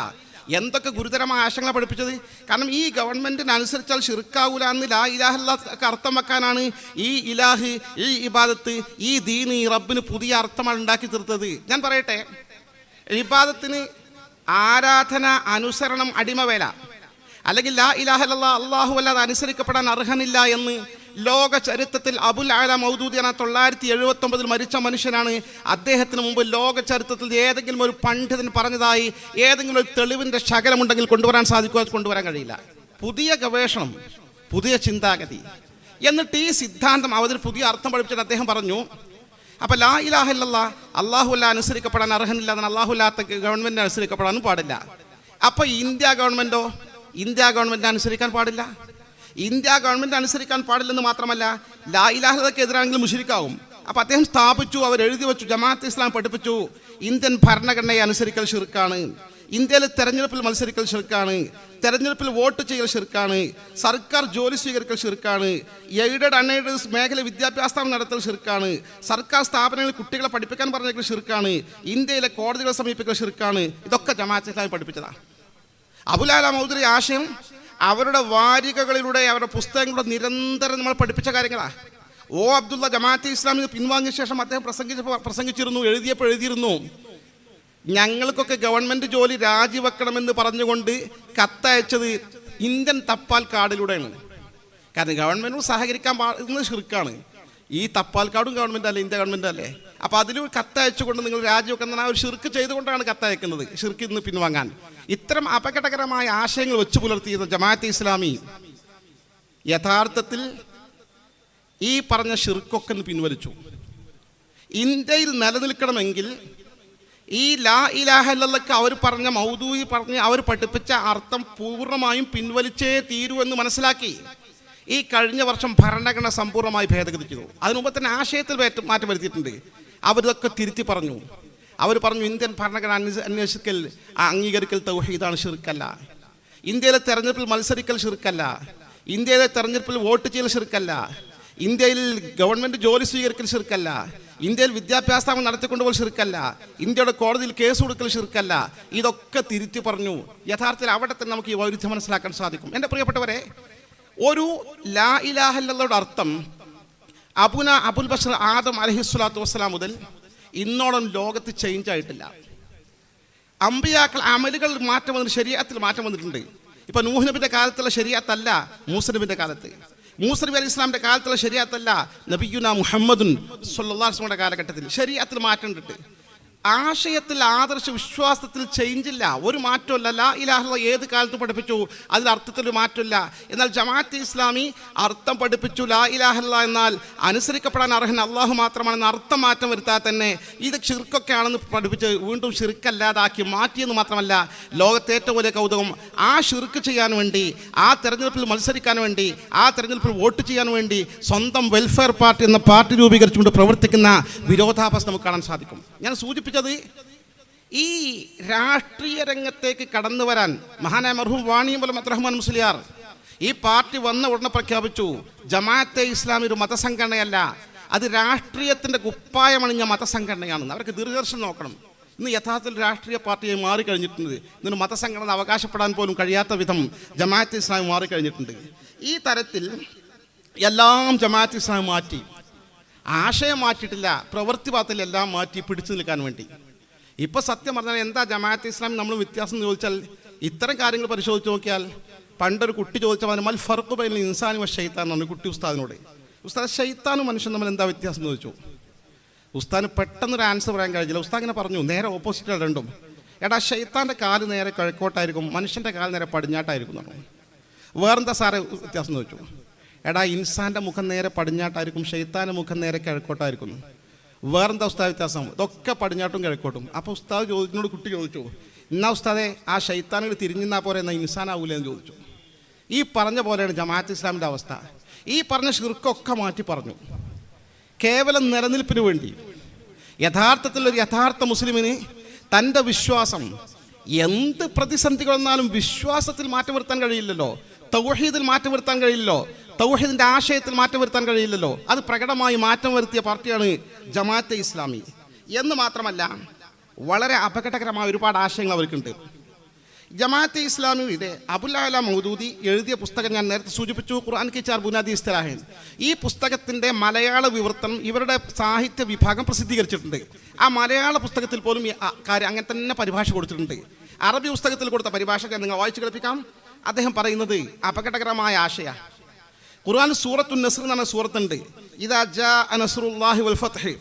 എന്തൊക്കെ ഗുരുതരമായ ആശയങ്ങളാണ് പഠിപ്പിച്ചത്. കാരണം ഈ ഗവൺമെൻറ്റിന് അനുസരിച്ചാൽ ഷിർക്കാവൂല എന്ന് ലാ ഇലാഹ ഇല്ലല്ലാഹ് അർത്ഥം വെക്കാനാണ് ഈ ഇലാഹ്, ഈ ഇബാദത്ത്, ഈ ദീന്, ഈ റബ്ബിന് പുതിയ അർത്ഥമാണ് ഉണ്ടാക്കി തീർത്തത്. ഞാൻ പറയട്ടെ, ഇബാദത്തിന് ആരാധന, അനുസരണം, അടിമവേല, അല്ലെങ്കിൽ ലാ ഇലാഹ ഇല്ലല്ലാഹ് അല്ലാഹു അല്ലാതെ അനുസരിക്കപ്പെടാൻ അർഹനില്ല എന്ന് ലോക ചരിത്രത്തിൽ അബുൽ അഅല മൗദൂദി എന്ന 979 മരിച്ച മനുഷ്യനാണ്. അദ്ദേഹത്തിന് മുമ്പ് ലോക ചരിത്രത്തിൽ ഏതെങ്കിലും ഒരു പണ്ഡിതൻ പറഞ്ഞതായി ഏതെങ്കിലും ഒരു തെളിവിൻ്റെ ശകലമുണ്ടെങ്കിൽ കൊണ്ടുവരാൻ സാധിക്കുമോ? കൊണ്ടുവരാൻ കഴിയില്ല. പുതിയ ഗവേഷണം, പുതിയ ചിന്താഗതി. എന്നിട്ട് ഈ സിദ്ധാന്തം പുതിയ അർത്ഥം പഠിപ്പിച്ചിട്ട് അദ്ദേഹം പറഞ്ഞു, അപ്പോൾ ലാ ഇലാഹ ഇല്ലല്ലാഹ് അല്ലാഹു അല്ലാ അനുസരിക്കപ്പെടാൻ അർഹനില്ല, അല്ലാഹു അല്ലാത്ത ഗവൺമെൻറ് അനുസരിക്കപ്പെടാനും പാടില്ല. അപ്പോൾ ഇന്ത്യ ഗവൺമെൻറ്റോ? ഇന്ത്യ ഗവൺമെൻറ് അനുസരിക്കാൻ പാടില്ല. ഇന്ത്യ ഗവൺമെൻറ് അനുസരിക്കാൻ പാടില്ലെന്ന് മാത്രമല്ല, ലാ ഇലാഹ ഇല്ലല്ലാഹ്ക്ക് എതിരാണെങ്കിൽ മുശ്രിക്കാവും. അപ്പോൾ അദ്ദേഹം സ്ഥാപിച്ചു, അവർ എഴുതി വെച്ചു, ജമാഅത്ത് ഇസ്ലാം പഠിപ്പിച്ചു, ഇന്ത്യൻ ഭരണഘടനയെ അനുസരിക്കൽ ഷിർക്കാണ്. ഇന്ത്യയിലെ തെരഞ്ഞെടുപ്പിൽ മത്സരിക്കൽ ഷിർക്കാണ്, തെരഞ്ഞെടുപ്പിൽ വോട്ട് ചെയ്യൽ ഷിർക്കാണ്, സർക്കാർ ജോലി സ്വീകരിക്കൽ ഷിർക്കാണ്, എയ്ഡഡ് അൺഎയ്ഡഡ് മേഖല വിദ്യാഭ്യാസം നടത്തൽ ഷിർക്കാണ്, സർക്കാർ സ്ഥാപനങ്ങളിൽ കുട്ടികളെ പഠിപ്പിക്കാൻ പറഞ്ഞേക്കൽ ഷിർക്കാണ്, ഇന്ത്യയിലെ കോടതികളെ സമീപിക്കൽ ഷിർക്കാണ്. ഇതൊക്കെ ജമാഅത്തെ ഇസ്ലാമി പഠിപ്പിച്ചതാണ്. അബുൽ അല മൗദൂദി ആശയം അവരുടെ വാരികകളിലൂടെ അവരുടെ പുസ്തകങ്ങളിലൂടെ നിരന്തരം നമ്മൾ പഠിപ്പിച്ച കാര്യങ്ങളാണ്. ഒ അബ്ദുള്ള ജമാഅത്തെ ഇസ്ലാമിൽ പിൻവാങ്ങിയ ശേഷം അദ്ദേഹം പ്രസംഗിച്ചിരുന്നു, എഴുതിയിരുന്നു, ഞങ്ങൾക്കൊക്കെ ഗവൺമെൻറ് ജോലി രാജിവെക്കണമെന്ന് പറഞ്ഞുകൊണ്ട് കത്തയച്ചത് ഇന്ത്യൻ തപ്പാൽ കാർഡിലൂടെയാണ്. കാരണം ഗവൺമെൻറ്റിനോട് സഹകരിക്കാൻ പാടുന്നത് ഷിർക്കാണ്. ഈ തപ്പാൽ കാർഡും ഗവൺമെൻറ് അല്ലേ, ഇന്ത്യ ഗവൺമെൻറ് അല്ലേ. അപ്പോൾ അതിൽ കത്തയച്ചുകൊണ്ട് നിങ്ങൾ രാജിവെക്കുന്ന ഒരു ഷിർക്ക് ചെയ്തുകൊണ്ടാണ് കത്തയക്കുന്നത്, ഷിർക്ക് ഇന്ന് പിൻവാങ്ങാൻ. ഇത്തരം അപകടകരമായ ആശയങ്ങൾ വെച്ചു പുലർത്തിയിരുന്ന ജമാഅത്തെ ഇസ്ലാമി യഥാർത്ഥത്തിൽ ഈ പറഞ്ഞ ഷിർക്കൊക്കെ പിൻവലിച്ചു. ഇന്ത്യയിൽ നിലനിൽക്കണമെങ്കിൽ ഈ ലാ ഇലാഹ ഇല്ലല്ലാഹ് അവർ പറഞ്ഞ മൗദൂദി പറഞ്ഞ് അവർ പഠിപ്പിച്ച അർത്ഥം പൂർണ്ണമായും പിൻവലിച്ചേ തീരൂ എന്ന് മനസ്സിലാക്കി ഈ കഴിഞ്ഞ വർഷം ഭരണഘടന സമ്പൂർണ്ണമായി ഭേദഗതി ചെയ്തു. അതിനു മുമ്പ് തന്നെ ആശയത്തിൽ മാറ്റം വരുത്തിയിട്ടുണ്ട്. അവരിതൊക്കെ തിരുത്തി പറഞ്ഞു. അവർ പറഞ്ഞു ഇന്ത്യൻ ഭരണഘടന അംഗീകരിക്കൽ തൗഹീദാണ്, ഷിർക്കല്ല. ഇന്ത്യയിലെ തെരഞ്ഞെടുപ്പിൽ മത്സരിക്കൽ ഷിർക്കല്ല, ഇന്ത്യയിലെ തെരഞ്ഞെടുപ്പിൽ വോട്ട് ചെയ്യൽ ഷിർക്കല്ല, ഇന്ത്യയിൽ ഗവൺമെൻറ് ജോലി സ്വീകരിക്കൽ ഷിർക്കല്ല, ഇന്ത്യയിൽ വിദ്യാഭ്യാസം നടത്തിക്കൊണ്ടുപോകൽ ഷിർക്കല്ല, ഇന്ത്യയുടെ കോടതിയിൽ കേസ് കൊടുക്കൽ ഷിർക്കല്ല. ഇതൊക്കെ തിരുത്തി പറഞ്ഞു. യഥാർത്ഥത്തിൽ അവിടെ തന്നെ നമുക്ക് ഈ വൈരുദ്ധ്യം മനസ്സിലാക്കാൻ സാധിക്കും. എൻ്റെ പ്രിയപ്പെട്ടവരെ, ഒരു ലാ ഇലാഹ ഇല്ലല്ലാഹയുടെ അർത്ഥം അബുൽ ബഷർ ആദം അലൈഹിസ്സലാത്തു വസ്സലാം മുതൽ ഇന്നോളം ലോകത്ത് ചേഞ്ച് ആയിട്ടില്ല. അമ്പിയാക്കൾ അമലുകൾ മാറ്റം വന്നിട്ട് ശരീഅത്തിൽ മാറ്റം വന്നിട്ടുണ്ട്. ഇപ്പം നൂഹ് നബിൻ്റെ കാലത്തുള്ള ശരീഅത്തല്ല മൂസ നബിൻ്റെ കാലത്ത്, മൂസ നബി അലൈഹി ഇസ്ലാമിൻ്റെ കാലത്തുള്ള ശരീഅത്തല്ല നബിയുന മുഹമ്മദുൻ സ്വല്ലല്ലാഹു അലൈഹി വസല്ലമയുടെ കാലഘട്ടത്തിൽ. ശരീഅത്തിൽ മാറ്റം ഉണ്ട്. ആശയത്തിൽ, ആദർശ വിശ്വാസത്തിൽ ചേഞ്ചില്ല, ഒരു മാറ്റമില്ല. ലാ ഇലാഹ ഇല്ലല്ലാഹ് ഏത് കാലത്ത് പഠിപ്പിച്ചു, അതിൽ അർത്ഥത്തിൽ മാറ്റമില്ല. എന്നാൽ ജമാഅത്തെ ഇസ്ലാമി അർത്ഥം പഠിപ്പിച്ചു. ലാ ഇലാഹ ഇല്ലല്ലാഹ് എന്നാൽ അനുസരിക്കപ്പെടാൻ അർഹൻ അള്ളാഹു മാത്രമാണെന്ന് അർത്ഥം മാറ്റം വരുത്താതെ തന്നെ ഇത് ഷിർക്കൊക്കെ ആണെന്ന് പഠിപ്പിച്ച് വീണ്ടും ഷിർക്കല്ലാതാക്കി മാറ്റിയെന്ന് മാത്രമല്ല, ലോകത്തെ ഏറ്റവും വലിയ കൗതുകം ആ ഷിർക്ക് ചെയ്യാൻ വേണ്ടി, ആ തെരഞ്ഞെടുപ്പിൽ മത്സരിക്കാൻ വേണ്ടി, ആ തെരഞ്ഞെടുപ്പിൽ വോട്ട് ചെയ്യാൻ വേണ്ടി സ്വന്തം വെൽഫെയർ പാർട്ടി എന്ന പാർട്ടി രൂപീകരിച്ചുകൊണ്ട് പ്രവർത്തിക്കുന്ന വിരോധാഭാസം നമുക്ക് കാണാൻ സാധിക്കും. ഞാൻ സൂചിപ്പിച്ചത് ഈ രാഷ്ട്രീയ രംഗത്തേക്ക് കടന്നു വരാൻ മഹാനായ മർഹൂം വാണിയമ്പലം അബ്ദുറഹ്മാൻ മുസ്ലിയാർ ഈ പാർട്ടി വന്ന ഉടനെ പ്രഖ്യാപിച്ചു, ജമാഅത്തെ ഇസ്ലാമി ഒരു മതസംഘടനയല്ല, അത് രാഷ്ട്രീയത്തിൻ്റെ കുപ്പായമണിഞ്ഞ മതസംഘടനയാണെന്ന്. അവർക്ക് ദീർഘദർശനം നോക്കണം. ഇന്ന് യഥാർത്ഥത്തിൽ രാഷ്ട്രീയ പാർട്ടിയായി മാറിക്കഴിഞ്ഞിട്ടുണ്ട്. ഇന്ന് മതസംഘടന അവകാശപ്പെടാൻ പോലും കഴിയാത്ത വിധം ജമാഅത്തെ ഇസ്ലാമി മാറിക്കഴിഞ്ഞിട്ടുണ്ട്. ഈ തരത്തിൽ എല്ലാം ജമാഅത്തെ ഇസ്ലാമി മാറ്റി. ആശയം മാറ്റിയിട്ടില്ല, പ്രവൃത്തി പാത്തിൽ എല്ലാം മാറ്റി പിടിച്ചു നിൽക്കാൻ വേണ്ടി. ഇപ്പോൾ സത്യം പറഞ്ഞാൽ എന്താ ജമാഅത്തെ ഇസ്ലാമി നമ്മൾ വ്യത്യാസം എന്ന് ചോദിച്ചാൽ, ഇത്തരം കാര്യങ്ങൾ പരിശോധിച്ച് നോക്കിയാൽ പണ്ടൊരു കുട്ടി ചോദിച്ചാൽ മൽ ഫർഖു ബൈനൽ ഇൻസാനി വ ശൈത്താൻ എന്ന് കുട്ടി ഉസ്താദിനോട്, ഉസ്താദ് ശൈത്താനും മനുഷ്യൻ തമ്മിൽ എന്താ വ്യത്യാസം എന്ന് ചോദിച്ചു. ഉസ്താദിന് പെട്ടെന്നൊരു ആൻസർ പറയാൻ കഴിഞ്ഞില്ല. ഉസ്താദ് ഇങ്ങനെ പറഞ്ഞു, നേരെ ഓപ്പോസിറ്റ് രണ്ടും. എടാ ശൈത്താൻ്റെ കാല് നേരെ കിഴക്കോട്ടായിരിക്കും, മനുഷ്യൻ്റെ കാല് നേരെ പടിഞ്ഞാട്ടായിരിക്കും എന്ന് പറഞ്ഞു. വേറെന്താ സാറേ വ്യത്യാസം എന്ന് ചോദിച്ചു. എടാ ഇൻസാൻ്റെ മുഖം നേരെ പടിഞ്ഞാട്ടായിരിക്കും, ഷെയ്ത്താൻ്റെ മുഖം നേരെ കിഴക്കോട്ടായിരിക്കുന്നു. വേറെന്താ ഉസ്താദ് വ്യത്യാസം? ഇതൊക്കെ പടിഞ്ഞാട്ടും കിഴക്കോട്ടും. അപ്പോൾ ഉസ്താദ് ചോദിക്കുന്നോട് കുട്ടി ചോദിച്ചു, എന്നാ ഉസ്താദെ ആ ഷെയ്ത്താനുകൾ തിരിഞ്ഞാൽ പോരെ, എന്നാൽ ഇൻസാനാവൂലേ എന്ന് ചോദിച്ചു. ഈ പറഞ്ഞ പോലെയാണ് ജമാഅത്തെ ഇസ്ലാമിൻ്റെ അവസ്ഥ. ഈ പറഞ്ഞ ഷിർക്കൊക്കെ മാറ്റി പറഞ്ഞു. കേവലം നിലനിൽപ്പിന് വേണ്ടി, യഥാർത്ഥത്തിൽ ഒരു യഥാർത്ഥ മുസ്ലിമിന് തൻ്റെ വിശ്വാസം എന്ത് പ്രതിസന്ധികൾ വന്നാലും വിശ്വാസത്തിൽ മാറ്റം വരുത്താൻ കഴിയില്ലല്ലോ, തൗഹീദിൽ മാറ്റം വരുത്താൻ കഴിയില്ലല്ലോ, തൗഹീദിൻ്റെ ആശയത്തിൽ മാറ്റം വരുത്താൻ കഴിയില്ലല്ലോ. അത് പ്രകടമായി മാറ്റം വരുത്തിയ പാർട്ടിയാണ് ജമാഅത്തെ ഇസ്ലാമി. എന്ന് മാത്രമല്ല, വളരെ അപകടകരമായ ഒരുപാട് ആശയങ്ങൾ അവർക്കുണ്ട്. ജമാഅത്തെ ഇസ്ലാമിയുടെ അബുൽ അല മൗദൂദി എഴുതിയ പുസ്തകം ഞാൻ നേരത്തെ സൂചിപ്പിച്ചു, ഖുർആൻ കി ചാർ ബുനിയാദി ഇസ്തിലാഹൻ. ഈ പുസ്തകത്തിൻ്റെ മലയാള വിവർത്തനം ഇവരുടെ സാഹിത്യ വിഭാഗം പ്രസിദ്ധീകരിച്ചിട്ടുണ്ട്. ആ മലയാള പുസ്തകത്തിൽ പോലും കാര്യം അങ്ങനെ തന്നെ പരിഭാഷ കൊടുത്തിട്ടുണ്ട്. അറബി പുസ്തകത്തിൽ കൊടുത്ത പരിഭാഷ ഞാൻ നിങ്ങൾ വായിച്ചു കേൾപ്പിക്കാം. അദ്ദേഹം പറയുന്നത് അപകടകരമായ ആശയ. ഖുർആൻ സൂറത്തുൻ നസ്ർ എന്ന് പറഞ്ഞ സൂറത്തുണ്ട്. ഇദാ ജാ നസ്റുല്ലാഹി വൽ ഫത്ഹ്,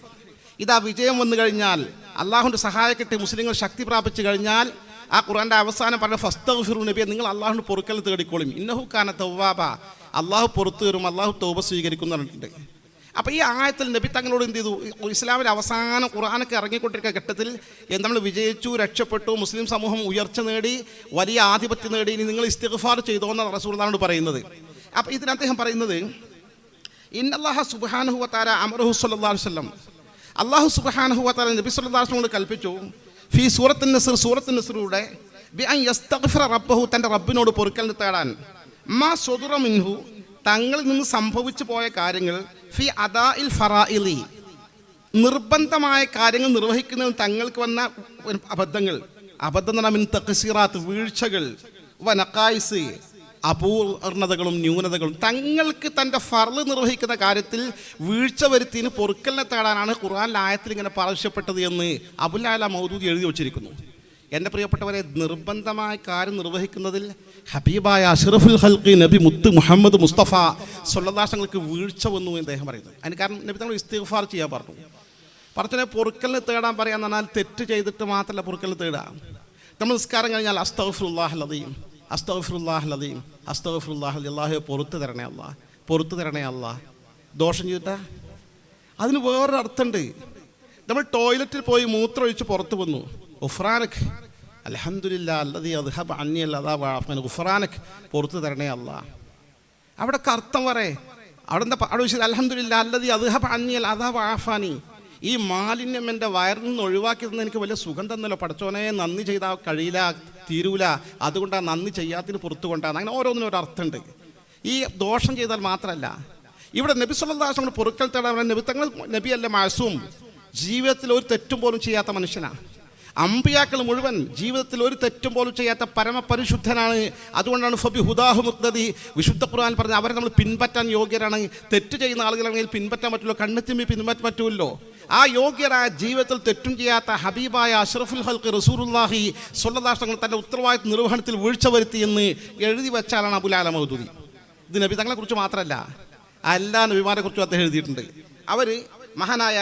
ഇതാ വിജയം വന്നു കഴിഞ്ഞാൽ, അള്ളാഹുവിൻ്റെ സഹായക്കെട്ട് മുസ്ലിങ്ങൾ ശക്തി പ്രാപിച്ചു കഴിഞ്ഞാൽ, ആ ഖുർആൻ്റെ അവസാനം പറഞ്ഞ ഫസ്തഗ്ഫിറു നബിയെ, നിങ്ങൾ അള്ളാഹുവിൻ്റെ പൊറുക്കൽ തേടിക്കോളും, ഇന്നഹു കാന തവ്വാബ, അള്ളാഹു പുറത്തു തരും, അള്ളാഹു തൗബ സ്വീകരിക്കും എന്ന് പറഞ്ഞിട്ടുണ്ട്. അപ്പോൾ ഈ ആയത്തിൽ നബി തങ്ങളോട് എന്ത് ചെയ്തു? ഇസ്ലാമിൻ്റെ അവസാനം ഖുർആനൊക്കെ ഇറങ്ങിക്കൊണ്ടിരിക്കുന്ന ഘട്ടത്തിൽ നമ്മൾ വിജയിച്ചു, രക്ഷപ്പെട്ടു, മുസ്ലിം സമൂഹം ഉയർച്ച നേടി, വലിയ ആധിപത്യം നേടി, ഇനി നിങ്ങൾ ഇസ്തിഗ്ഫാർ ചെയ്തോ എന്നാണ് റസൂലുള്ളാഹിനോട് പറയുന്നത്. അപ്പോൾ ഇതിന് അദ്ദേഹം പറയുന്നത്, ഇന്നല്ലാഹ സുബ്ഹാനഹു വ തആല അമറഹു സ്വല്ലല്ലാഹു അലൈഹി വസല്ലം, അല്ലാഹു സുബ്ഹാനഹു വ തആല നബി സ്വല്ലല്ലാഹു അലൈഹി വസല്ലമയോട് കൽപ്പിച്ചു, ഫീ സൂറത്തുൻ നസ്ർ, സൂറത്തുൻ നസ്റിലൂടെ ബി അൻ യസ്തഗ്ഫിറ റബ്ബഹു, തൻ്റെ റബ്ബിനോട് പൊറുക്കലിന് തേടാൻ, മാ സ്വദുറ മിൻഹു, തങ്ങളിൽ നിന്ന് സംഭവിച്ചു പോയ കാര്യങ്ങൾ, ഫി അദാഇൽ ഫറാഇലി, നിർബന്ധമായ കാര്യങ്ങൾ നിർവഹിക്കുന്നതിന് തങ്ങൾക്ക് വന്ന അബദ്ധങ്ങൾ, അബദ്ധം എന്ന് പറഞ്ഞാൽ മിൻ തഖ്സീറാത്ത്, വീഴ്ചകൾ, വനഖായിസ്, അപൂർണതകളും ന്യൂനതകളും, തങ്ങൾക്ക് തൻ്റെ ഫർള് നിർവഹിക്കുന്ന കാര്യത്തിൽ വീഴ്ച വരുത്തിന് പൊറുക്കലിനെ തേടാനാണ് ഖുർആനിൽ ആയത്തിൽ ഇങ്ങനെ പരാമർശപ്പെട്ടത് എന്ന് അബുൽ അഅ്ല മൗദൂദി എഴുതി വച്ചിരിക്കുന്നു. എൻ്റെ പ്രിയപ്പെട്ടവരെ, നിർബന്ധമായ കാര്യം നിർവഹിക്കുന്നതിൽ ഹബീബായ അഷ്റഫുൽ ഖൽഖി നബി മുത്ത് മുഹമ്മദ് മുസ്തഫ സ്വല്ലല്ലാഹു അലൈഹി വസല്ലമക്ക് വീഴ്ച വന്നു എന്ന് അദ്ദേഹം പറയുന്നത്. അതിന് കാരണം നബി തങ്ങൾ ഇസ്തിഗ്ഫാർ ചെയ്യാൻ പറഞ്ഞു. പറഞ്ഞാൽ പൊറുക്കലിന് തേടാൻ പറയാന്ന് പറഞ്ഞാൽ തെറ്റ് ചെയ്തിട്ട് മാത്രമല്ല പൊറുക്കലിന് തേടുക. നമ്മൾ നിസ്കാരം കഴിഞ്ഞാൽ അസ്തഗ്ഫിറുല്ലാഹൽ അദീം, അസ്തഗ്ഫിറുല്ലാഹൽ അദീം, അസ്തഗ്ഫിറുല്ലാഹൽ, അല്ലാഹുവേ പുറത്ത് തരണേ അല്ലാഹ്, പുറത്ത് തരണേ അല്ലാഹ്. ദോഷം ചെയ്തിട്ടാ അതിന് വേറൊരു അർത്ഥമുണ്ട്. നമ്മൾ ടോയ്ലറ്റിൽ പോയി മൂത്രമൊഴിച്ച് പുറത്ത് വന്നു, ഗുഫ്രാനക് അൽഹംദുലില്ലാ അല്ലദീ അദ്ഹബ അന്നി അൽഅദാബ വഅഫാനി, ഗുഫ്രാനക് പുറത്ത് തരണേ അല്ലാഹ്. അവിടെ അർത്ഥം പറയേ, അവിടെ എന്താ അവിടെ വിളിച്ചത്? അൽഹംദുലില്ലാ അല്ലദീ അദ്ഹബ അന്നി അൽഅദാബ വഅഫാനി, ഈ മാലിന്യം എൻ്റെ വയറിൽ നിന്ന് ഒഴിവാക്കി തന്നെ എനിക്ക് വലിയ സുഖം തന്നല്ലോ പടച്ചോനെ, നന്ദി ചെയ്താൽ കഴിയില്ല, തീരൂല, അതുകൊണ്ടാണ് നന്ദി ചെയ്യാത്തിന് പുറത്തു കൊണ്ടാണ്. അങ്ങനെ ഓരോന്നിനും ഒരു അർത്ഥമുണ്ട്. ഈ ദോഷം ചെയ്താൽ മാത്രമല്ല, ഇവിടെ നബി സല്ലല്ലാഹു അലൈഹി വസല്ലം പൊറുക്കൽ തേടാൻ നബി തങ്ങൾ, നബിയല്ല മഅസൂം, ജീവിതത്തിൽ ഒരു തെറ്റും പോലും ചെയ്യാത്ത മനുഷ്യനാണ്. അമ്പിയാക്കൾ മുഴുവൻ ജീവിതത്തിൽ ഒരു തെറ്റും പോലും ചെയ്യാത്ത പരമപരിശുദ്ധനാണ്. അതുകൊണ്ടാണ് ഫബി ഹുദാഹു മുഖ്തദി, വിശുദ്ധ ഖുർആൻ പറഞ്ഞ അവരെ നമ്മൾ പിൻപറ്റാൻ യോഗ്യരാണ്. തെറ്റ് ചെയ്യുന്ന ആളുകളാണെങ്കിൽ പിൻപറ്റാൻ പറ്റുമല്ലോ, കണ്ണെത്തിമ്മി പിൻപറ്റാൻ പറ്റുമല്ലോ. ആ യോഗ്യരായ ജീവിതത്തിൽ തെറ്റും ചെയ്യാത്ത ഹബീബായ അഷ്റഫുൽ ഖൽഖ് റസൂലുള്ളാഹി സ്വല്ലല്ലാഹു അലൈഹി വസല്ലം തൻ്റെ ഉത്തരവാദിത്വ നിർവഹണത്തിൽ വീഴ്ച വരുത്തി എന്ന് എഴുതി വെച്ചാലാണ് അബുൽ അഅ്ല മൗദൂദി. ഇത് നബി തങ്ങളെ കുറിച്ച് മാത്രമല്ല, എല്ലാ നബിമാരെ കുറിച്ചും അദ്ദേഹം എഴുതിയിട്ടുണ്ട്. അവർ മഹാനായ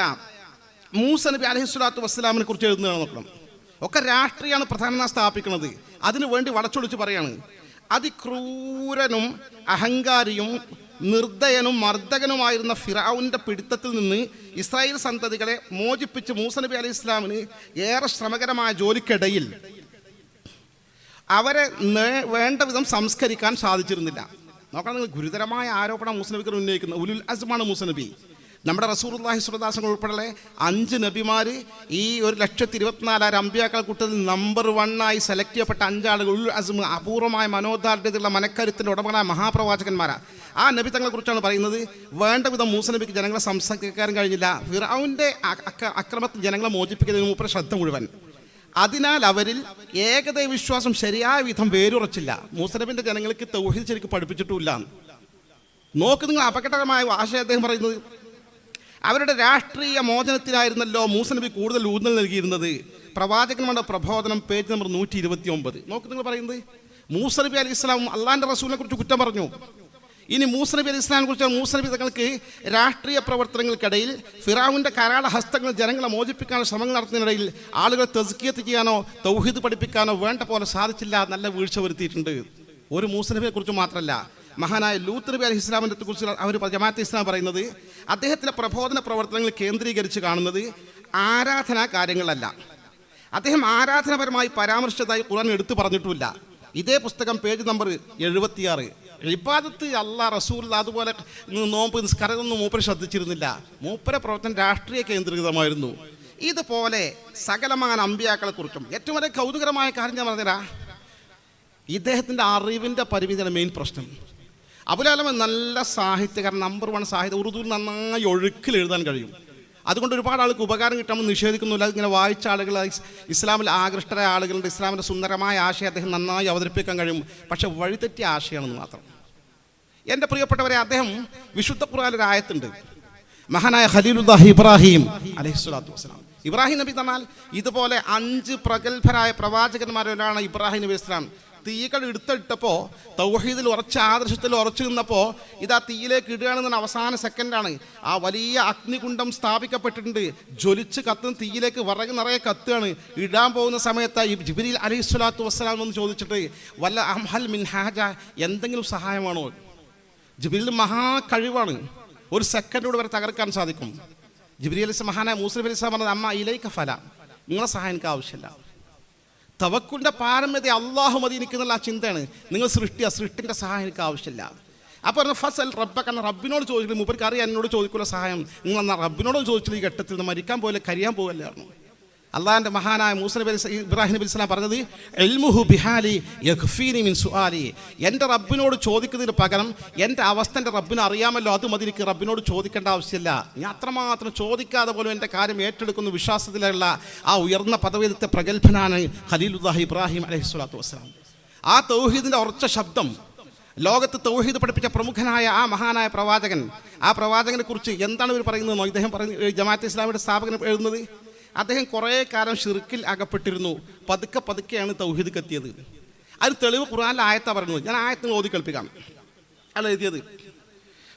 മൂസ നബി അലൈഹിസ്സലാത്തു വസ്സലാമിനെ കുറിച്ച് എഴുതുന്നതാണ്. നോക്കണം, ഒക്കെ രാഷ്ട്രീയമാണ് പ്രധാനമായി സ്ഥാപിക്കുന്നത്. അതിനു വേണ്ടി വളച്ചൊടിച്ച് പറയാണ്, അതിക്രൂരനും അഹങ്കാരിയും നിർദ്ദയനും മർദ്ദകനുമായിരുന്ന ഫിറഔന്റെ പിടുത്തത്തിൽ നിന്ന് ഇസ്രായേൽ സന്തതികളെ മോചിപ്പിച്ച് മൂസ നബി അലൈഹി ഇസ്ലാമിന് ഏറെ ശ്രമകരമായ ജോലിക്കിടയിൽ അവരെ വേണ്ട വിധം സംസ്കരിക്കാൻ സാധിച്ചിരുന്നില്ല. നോക്കണം, നിങ്ങൾ ഗുരുതരമായ ആരോപണം മൂസ നബിക്ക് ഉന്നയിക്കുന്നത്. ഉലുൽ അസ്മാണ് മൂസ നബി. നമ്മുടെ റസൂലുള്ളാഹി സ്വല്ലല്ലാഹു അലൈഹി വസല്ലം ഉൾപ്പെടെ 5 നബിമാർ, ഈ 1,24,000 അമ്പിയാക്കൾ കൂട്ടത്തിൽ നമ്പർ 1 സെലക്ട് ചെയ്യപ്പെട്ട 5 ആളുകൾ, ഉലുൽ അസ്മ, അപൂർവമായ മനോദാർഢ്യത്തിലുള്ള മനക്കരുത്തിൻ്റെ ഉടമകളായ മഹാപ്രവാചകന്മാരാണ്. ആ നബി തങ്ങളെ കുറിച്ചാണ് പറയുന്നത്. വേണ്ട വിധം മൂസ നബിക്ക് ജനങ്ങളെ സംസാരിക്കാൻ കഴിഞ്ഞില്ല. ഫിറഔന്റെ അക്രമത്തിൽ ജനങ്ങളെ മോചിപ്പിക്കുന്നതിന് മൂപ്പരെ ശ്രദ്ധ മുഴുവൻ. അതിനാൽ അവരിൽ ഏകദൈവ വിശ്വാസം ശരിയായ വിധം വേരുറച്ചില്ല. മൂസ നബിൻ്റെ ജനങ്ങൾക്ക് തൗഹീദ് ശരിക്കും പഠിപ്പിച്ചിട്ടുമില്ല. നോക്ക് നിങ്ങൾ, അപകടകരമായ ആശയം അദ്ദേഹം പറയുന്നത്. അവരുടെ രാഷ്ട്രീയ മോചനത്തിനായിരുന്നല്ലോ മൂസ നബി കൂടുതൽ ഊന്നൽ നൽകിയിരുന്നത്. പ്രവാചകന്മാരുടെ പ്രബോധനം, പേജ് നമ്പർ 129. നോക്ക് നിങ്ങൾ പറയുന്നത്, മൂസ നബി അലൈഹി ഇസ്ലാം അള്ളാഹിൻ്റെ റസൂലിനെ കുറിച്ച് കുറ്റം പറഞ്ഞു. ഇനി മൂസ നബി അലൈഹി ഇസ്ലാമിനെ കുറിച്ച് മൂസ നബി തങ്ങൾക്ക് രാഷ്ട്രീയ പ്രവർത്തനങ്ങൾക്കിടയിൽ ഫിറഔന്റെ കരാള ഹസ്തങ്ങൾ ജനങ്ങളെ മോചിപ്പിക്കാനോ ശ്രമങ്ങൾ നടത്തുന്നതിനിടയിൽ ആളുകളെ തസ്കിയത്ത് ചെയ്യാനോ തൗഹീദ് പഠിപ്പിക്കാനോ വേണ്ട പോലെ സാധിച്ചില്ല, നല്ല വീഴ്ച വരുത്തിയിട്ടുണ്ട്. ഒരു മൂസ നബിയെ കുറിച്ച് മാത്രമല്ല, മഹാനായ ലൂത്ത് നബി അലൈഹി ഇസ്ലാമിനെ കുറിച്ച് അവർ ജമാഅത്തെ ഇസ്ലാം പറയുന്നത്, അദ്ദേഹത്തിൻ്റെ പ്രബോധന പ്രവർത്തനങ്ങൾ കേന്ദ്രീകരിച്ച് കാണുന്നത് ആരാധനാ കാര്യങ്ങളല്ല. അദ്ദേഹം ആരാധനാപരമായി പരാമർശിച്ചതായി ഖുർആൻ എടുത്തു പറഞ്ഞിട്ടുമില്ല. ഇതേ പുസ്തകം പേജ് നമ്പർ 76. ഇബാദത്ത് അല്ലാഹ് റസൂൽ അതുപോലെ നോമ്പ് നിസ്കാരമൊന്നും മൂപ്പരെ ശ്രദ്ധിച്ചിരുന്നില്ല. മൂപ്പരെ പ്രവർത്തനം രാഷ്ട്രീയ കേന്ദ്രീകൃതമായിരുന്നു. ഇതുപോലെ സകലമായ അമ്പിയാക്കളെ കുറിച്ചും ഏറ്റവും വലിയ കൗതുകരമായ കാര്യം ഞാൻ പറഞ്ഞുതരാ, ഇദ്ദേഹത്തിൻ്റെ അറിവിൻ്റെ പരിമിതിയാണ് മെയിൻ പ്രശ്നം. അബുൽ അഅ്ല നല്ല സാഹിത്യകാരൻ, നമ്പർ 1 സാഹിത്യം, ഉറുദുവിൽ നന്നായി ഒഴുക്കിൽ എഴുതാൻ കഴിയും. അതുകൊണ്ട് ഒരുപാട് ആൾക്ക് ഉപകാരം കിട്ടാമെന്ന് നിഷേധിക്കുന്നില്ല. ഇങ്ങനെ വായിച്ച ആളുകൾ, ഇസ്ലാമിൽ ആകൃഷ്ടരായ ആളുകളുടെ ഇസ്ലാമിൻ്റെ സുന്ദരമായ ആശയം അദ്ദേഹം നന്നായി അവതരിപ്പിക്കാൻ കഴിയും. പക്ഷെ വഴിതെറ്റിയ ആശയമാണെന്ന് മാത്രം. എൻ്റെ പ്രിയപ്പെട്ടവരെ, അദ്ദേഹം വിശുദ്ധ ഖുർആനിൽ ആയത്തുണ്ട്, മഹാനായ ഖലീലുല്ലാഹി ഇബ്രാഹിം അലൈഹിസ്സലാത്തു വസ്സലാം. ഇബ്രാഹിം നബി തന്നാൽ ഇതുപോലെ 5 പ്രഗത്ഭരായ പ്രവാചകന്മാരിലാണ് ഇബ്രാഹിം നബി ഇസ്ലാം. തീകൾ എടുത്തിട്ടപ്പോൾ തൗഹീദിൽ ഉറച്ച ആദർശത്തിൽ ഉറച്ചു നിന്നപ്പോൾ ഇതാ തീയിലേക്ക് ഇടുകയാണെന്ന അവസാന സെക്കൻഡാണ്. ആ വലിയ അഗ്നികുണ്ഡം സ്ഥാപിക്കപ്പെട്ടിട്ടുണ്ട്. ജ്വലിച്ച് കത്തുന്ന തീയിലേക്ക് വിറക് നിറയെ കത്തുകയാണ്. ഇടാൻ പോകുന്ന സമയത്ത് ഈ ജിബ്രീൽ അലൈഹിസ്സലാത്തു വസ്സലാം എന്ന് ചോദിച്ചിട്ട്, വല്ല അംഹൽ മിൻ ഹാജ, എന്തെങ്കിലും സഹായമാണോ? ജിബ്രീൽ മഹാ കഴിവാണ്, ഒരു സെക്കൻഡോട് വരെ തകർക്കാൻ സാധിക്കും. ജിബ്രീൽ അലൈഹി മഹാനായ മൂസ നബി അലൈഹി പറഞ്ഞത്, അമ്മ ഇലൈക ഫല, നിങ്ങളെ സഹായം എനിക്ക് ആവശ്യമില്ല. തവക്കുലിൻ്റെ പാരമ്യത അള്ളാഹു മതി എനിക്കുന്നുള്ള ആ ചിന്തയാണ്. നിങ്ങൾ സൃഷ്ടിൻ്റെ സഹായം എനിക്ക് ആവശ്യമില്ല. അപ്പോൾ ഫസൽ റബ്ബക, റബ്ബിനോട് ചോദിച്ചില്ല. മൂപ്പർക്ക് അറിയാം എന്നോട് ചോദിക്കുള്ള സഹായം. നിങ്ങൾ എന്നാൽ റബ്ബിനോട് ചോദിച്ചില്ല. ഈ ഘട്ടത്തിൽ നിന്ന് മരിക്കാൻ പോകില്ല, കരിയാൻ പോകല്ലായിരുന്നു. അള്ളാഹിൻ്റെ മഹാനായ ഇബ്രാഹിം നബി ഇസ്ലാം പറഞ്ഞത് ഇൽമുഹു ബിഹാലി യഖ്ഫീനി മിൻ സുആലി, എൻ്റെ റബ്ബിനോട് ചോദിക്കുന്നതിന് പകരം എൻ്റെ അവസ്ഥ എൻ്റെ റബ്ബിന് അറിയാമല്ലോ, അത് മതി എനിക്ക് റബ്ബിനോട് ചോദിക്കേണ്ട ആവശ്യമില്ല. ഞാൻ അത്രമാത്രം ചോദിക്കാതെ പോലും എൻ്റെ കാര്യം ഏറ്റെടുക്കുന്ന വിശ്വാസത്തിലുള്ള ആ ഉയർന്ന പദവിയിലത്തെ പ്രഗത്ഭനാണ് ഖലീലുല്ലാഹി ഇബ്രാഹിം അലൈഹിസ്സലാത്തു വസ്സലാം. ആ തൗഹീദിൻ്റെ ഉറച്ച ശബ്ദം, ലോകത്ത് തൗഹീദ് പഠിപ്പിച്ച പ്രമുഖനായ ആ മഹാനായ പ്രവാചകൻ, ആ പ്രവാചകനെ കുറിച്ച് എന്താണ് ഇവർ പറയുന്നതെന്നോ ഇദ്ദേഹം ജമാഅത്തെ ഇസ്ലാമിയുടെ സ്ഥാപകൻ എഴുതുന്നത്, അദ്ദേഹം കുറേ കാലം ഷിർക്കിൽ അകപ്പെട്ടിരുന്നു, പതുക്കെ പതുക്കെയാണ് തൗഹീദിലേക്ക് എത്തിയത്. അതിന് തെളിവ് ഖുർആനിലെ ആയത്താണ് പറയുന്നത്. ഞാൻ ആയത്ത് ഓതി കേൾപ്പിക്കാം. അല്ല എഴുതിയത്,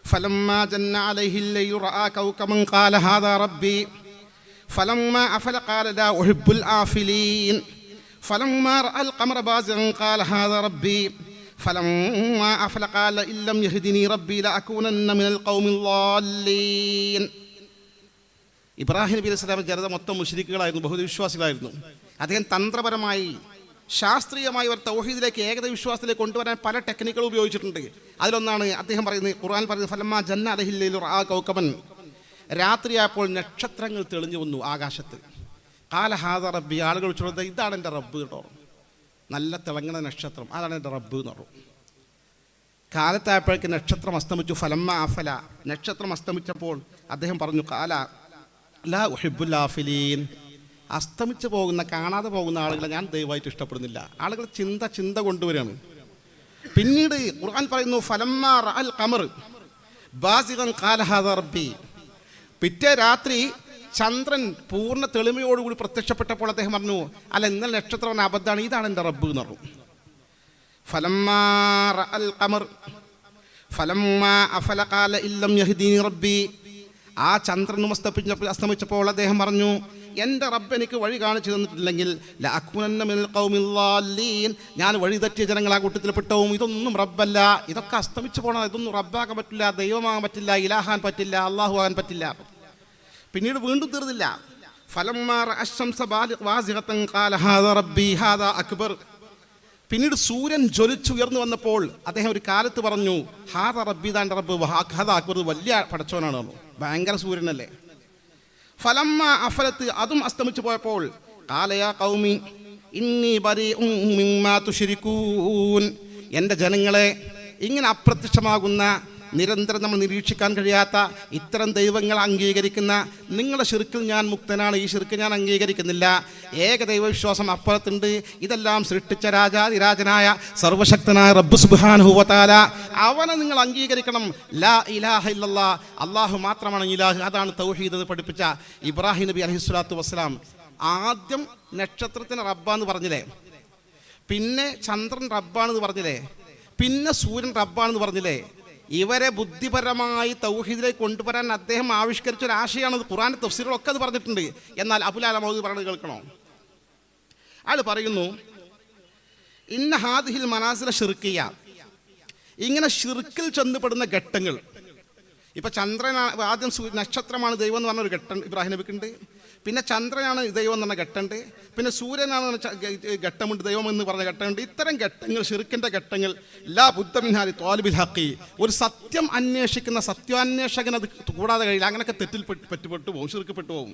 ഫലമ്മാ ജന്ന അലൈഹിൽ ലൈലു റആ കൗകബൻ ഖാല ഹാദാ റബ്ബി ഫലമ്മാ അഫല ഖാല ലാ ഉഹിബ്ബുൽ ആഫിലീൻ ഫലമ്മാ റഅൽ ഖമറ ബാസിഗൻ ഖാല ഹാദാ റബ്ബി ഫലമ്മാ അഫല ഖാല ഇല്ലം യഹ്ദിനി റബ്ബി ലഅകൂനന്ന മിനൽ ഖൗമിൽ ളാല്ലീൻ. ഇബ്രാഹിം നബി അലൈഹി സ്വലാമിന്റെ ജനത മൊത്തം മുശ്രിക്കുകളായിരുന്നു, ബഹുവിശ്വാസികളായിരുന്നു. അദ്ദേഹം തന്ത്രപരമായി ശാസ്ത്രീയമായി ഒരു തൗഹീദിലേക്ക് ഏകദൈവ വിശ്വാസത്തിലേക്ക് കൊണ്ടുവരാൻ പല ടെക്നിക്കുകൾ ഉപയോഗിച്ചിട്ടുണ്ട്. അതിലൊന്നാണ് അദ്ദേഹം പറയുന്നത്, ഖുർആൻ പറയുന്നത്, ഫലമ്മാ ജന്ന അലൈഹിൽ ലൈലു റആ കൗകബൻ, രാത്രിയായപ്പോൾ നക്ഷത്രങ്ങൾ തെളിഞ്ഞു വന്നു ആകാശത്ത്. ഖാല ഹാദാ റബ്ബി, ആളുകൾ ചോദിച്ചത് ഇതാണ് എൻ്റെ റബ്ബ് കേട്ടോ, നല്ല തിളങ്ങുന്ന നക്ഷത്രം, അതാണ് എൻ്റെ റബ്ബ് എന്ന് പറഞ്ഞു. കാലത്തായപ്പോഴേക്ക് നക്ഷത്രം അസ്തമിച്ചു. ഫലമ്മ അഫല, നക്ഷത്രം അസ്തമിച്ചപ്പോൾ അദ്ദേഹം പറഞ്ഞു, ഖാല ലാ ഉഹിബ്ബുൽ ആഫിലീൻ, അസ്തമിച്ചു പോകുന്ന കാണാതെ പോകുന്ന ആളുകളെ ഞാൻ ദയവായിട്ട് ഇഷ്ടപ്പെടുന്നില്ല. ആളുകൾ ചിന്ത കൊണ്ടുവരികയാണ്. പിന്നീട് ഖുർആൻ പറയുന്നു, ഫലമ്മ റഅൽ ഖമർ ബാസിഗൻ ഖാല ഹാദാ റബ്ബി, പിറ്റേ രാത്രി ചന്ദ്രൻ പൂർണ്ണ തെളിമയോടുകൂടി പ്രത്യക്ഷപ്പെട്ടപ്പോൾ അദ്ദേഹം പറഞ്ഞു, അല്ല ഇന്നലെ നക്ഷത്രം അബദ്ധമാണ്, ഇതാണ് എൻ്റെ റബ്ബ് എന്ന് പറഞ്ഞു. ഫലമ്മാ റഅൽ ഖമർ ഫലമ്മാ അഫല ഖാല ഇല്ലം യഹ്ദിനി റബ്ബി, ആ ചന്ദ്രനും അസ്തമിച്ചപ്പോൾ അദ്ദേഹം പറഞ്ഞു, എൻ്റെ റബ്ബ് എനിക്ക് വഴി കാണിച്ചു തന്നിട്ടില്ലെങ്കിൽ ലഅകൂനന്ന മിനൽ ഖൗമിൽ ളാല്ലീൻ, ഞാൻ വഴി തെറ്റിയ ജനങ്ങൾ ആ കൂട്ടത്തിൽ പെട്ടവും. ഇതൊന്നും റബ്ബല്ല, ഇതൊക്കെ അസ്തമിച്ചു പോകണം, ഇതൊന്നും റബ്ബാകാൻ പറ്റില്ല, ദൈവമാകാൻ പറ്റില്ല, ഇലാഹാൻ പറ്റില്ല, അള്ളാഹു ആകാൻ പറ്റില്ല. പിന്നീട് വീണ്ടും തീർന്നില്ല. ഫലമ്മാ റഅ അശ്ശംസ വാസിഗതൻ ഖാല ഹാദാ റബ്ബി ഹാദാ അക്ബർ, പിന്നീട് സൂര്യൻ ജ്വലിച്ചുയർന്നു വന്നപ്പോൾ അദ്ദേഹം ഒരു കാലത്ത് പറഞ്ഞു, ഹാദാ റബ്ബി, ഇതാൻ്റെ റബ്ബ്, ഹാദാ അക്ബർ, വലിയ പടച്ചവനാണ്, ഭയങ്കര സൂര്യനല്ലേ. ഫലമ്മ അഫലത്ത്, അതും അസ്തമിച്ചു പോയപ്പോൾ ഖാല യാ ഖൗമി ഇന്നി ബരീഉം മിമ്മാ തുശ്രികൂൻ, എൻ്റെ ജനങ്ങളെ, ഇങ്ങനെ അപ്രത്യക്ഷമാകുന്ന, നിരന്തരം നമ്മൾ നിരീക്ഷിക്കാൻ കഴിയാത്ത ഇത്തരം ദൈവങ്ങൾ അംഗീകരിക്കുന്ന നിങ്ങളുടെ ശിർക്കിൽ ഞാൻ മുക്തനാണ്, ഈ ശിർക്ക് ഞാൻ അംഗീകരിക്കുന്നില്ല. ഏകദൈവവിശ്വാസം അപ്പുറത്തുണ്ട്. ഇതെല്ലാം സൃഷ്ടിച്ച രാജാതിരാജനായ സർവശക്തനായ റബ്ബ് സുബ്ഹാനഹു വ തആല, അവനെ നിങ്ങൾ അംഗീകരിക്കണം. ലാ ഇലാഹ ഇല്ലല്ലാഹ്, അള്ളാഹു മാത്രമാണ് ഇലാഹ്. അതാണ് തൗഹീദ് പഠിപ്പിച്ച ഇബ്രാഹിം നബി അലൈഹിസ്സലാത്തു വസ്സലാം. ആദ്യം നക്ഷത്രത്തിന് റബ്ബാന്ന് പറഞ്ഞില്ലേ, പിന്നെ ചന്ദ്രൻ റബ്ബാണെന്ന് പറഞ്ഞില്ലേ, പിന്നെ സൂര്യൻ റബ്ബാണെന്ന് പറഞ്ഞില്ലേ. ഇവരെ ബുദ്ധിപരമായി തൗഹീദിലേക്ക് കൊണ്ടുവരാൻ അദ്ദേഹം ആവിഷ്കരിച്ച ഒരു ആശയമാണ്. ഖുർആന്റെ തഫ്സീറുകളൊക്കെ അത് പറഞ്ഞിട്ടുണ്ട്. എന്നാൽ അബുൽ അല മൗദൂദി പറയുന്നത് കേൾക്കണോ? അയാൾ പറയുന്നു, ഇന്ന ഹാദിഹിൽ മനാസില ഷിർക്കിയ, ഇങ്ങനെ ഷിർക്കിൽ ചെന്നുപെടുന്ന ഘട്ടങ്ങൾ. ഇപ്പൊ ചന്ദ്രനാണ് ആദ്യം, നക്ഷത്രമാണ് ദൈവം എന്ന് പറഞ്ഞൊരു ഘട്ടം ഇബ്രാഹിം നബിക്കുണ്ട്. പിന്നെ ചന്ദ്രനാണ് ദൈവം എന്ന് പറഞ്ഞ ഘട്ടമുണ്ട്. പിന്നെ സൂര്യനാണ് ഘട്ടമുണ്ട്, ദൈവം എന്ന് പറഞ്ഞ ഘട്ടമുണ്ട്. ഇത്തരം ഘട്ടങ്ങൾ, ഷിർക്കിൻ്റെ ഘട്ടങ്ങൾ, ലാ ബുദ്ദ മിൻ ഹാലി ത്വാലിബിൽ ഹഖി, ഒരു സത്യം അന്വേഷിക്കുന്ന സത്യാന്വേഷകൻ അത് കൂടാതെ കഴിയില്ല. അങ്ങനെയൊക്കെ തെറ്റിൽ പെട്ടുപോകും, ഷിർക്കപ്പെട്ടു പോകും.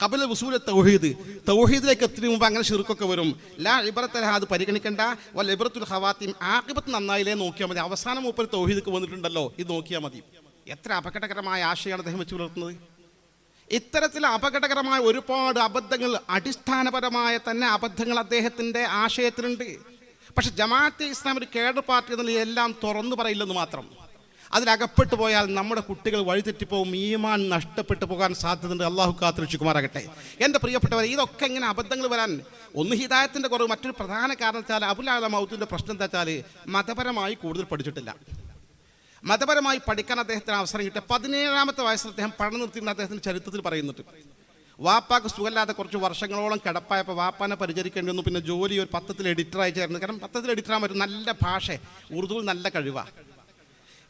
ഖബല വസൂല തൗഹീദ്, തൗഹീദിലേക്ക് എത്തുന്നതിന് മുമ്പ് അങ്ങനെ ഷിർക്കൊക്കെ വരും. ലാ ഇബ്രത്തൽ, അത് പരിഗണിക്കേണ്ട. വൽ ഇബ്രത്തുൽ ഖവാത്തിം, ആഖിബത്ത് നന്നായില്ലേ നോക്കിയാൽ മതി. അവസാനം മൂപ്പർ തൗഹീദിക്ക് വന്നിട്ടുണ്ടല്ലോ, ഇത് നോക്കിയാൽ മതി. എത്ര അപകടകരമായ ആശയമാണ് അദ്ദേഹം വെച്ച് പുലർത്തുന്നത്. ഇത്തരത്തിൽ അപകടകരമായ ഒരുപാട് അബദ്ധങ്ങൾ, അടിസ്ഥാനപരമായ തന്നെ അബദ്ധങ്ങൾ അദ്ദേഹത്തിൻ്റെ ആശയത്തിലുണ്ട്. പക്ഷെ ജമാഅത്തെ ഇസ്ലാം ഒരു കേഡർ പാർട്ടി എന്നുള്ള എല്ലാം തുറന്നു പറയില്ലെന്ന് മാത്രം. അതിലകപ്പെട്ടു പോയാൽ നമ്മുടെ കുട്ടികൾ വഴിതെറ്റിപ്പോവും, ഈമാൻ നഷ്ടപ്പെട്ടു പോകാൻ സാധ്യതയുണ്ട്. അള്ളാഹു കാത്തുരക്ഷിക്കുമാറാകട്ടെ. എൻ്റെ പ്രിയപ്പെട്ടവരെ, ഇതൊക്കെ ഇങ്ങനെ അബദ്ധങ്ങൾ വരാൻ ഒന്ന് ഹിദായത്തിൻ്റെ കുറവ്, മറ്റൊരു പ്രധാന കാരണം വെച്ചാൽ അബുൽ അല മൗദൂദിൻ്റെ പ്രശ്നം എന്താ വെച്ചാൽ മതപരമായി കൂടുതൽ പഠിച്ചിട്ടില്ല. മതപരമായി പഠിക്കാൻ അദ്ദേഹത്തിന് അവസരം കിട്ടിയ 17ാമത്തെ വയസ്സിൽ അദ്ദേഹം പഠനം നിർത്തിയിട്ട് അദ്ദേഹത്തിൻ്റെ ചരിത്രത്തിൽ പറയുന്നുണ്ട്. വാപ്പാക്ക് സുഖമില്ലാതെ കുറച്ച് വർഷങ്ങളോളം കിടപ്പായപ്പോൾ വാപ്പാനെ പരിചരിക്കേണ്ടി വന്നു. പിന്നെ ജോലി ഒരു പത്രത്തിൽ എഡിറ്ററായി ചേർന്നു. കാരണം പത്രത്തിൽ എഡിറ്ററാൻ പറ്റും, നല്ല ഭാഷ, ഉറുദുവിൽ നല്ല കഴിവാണ്.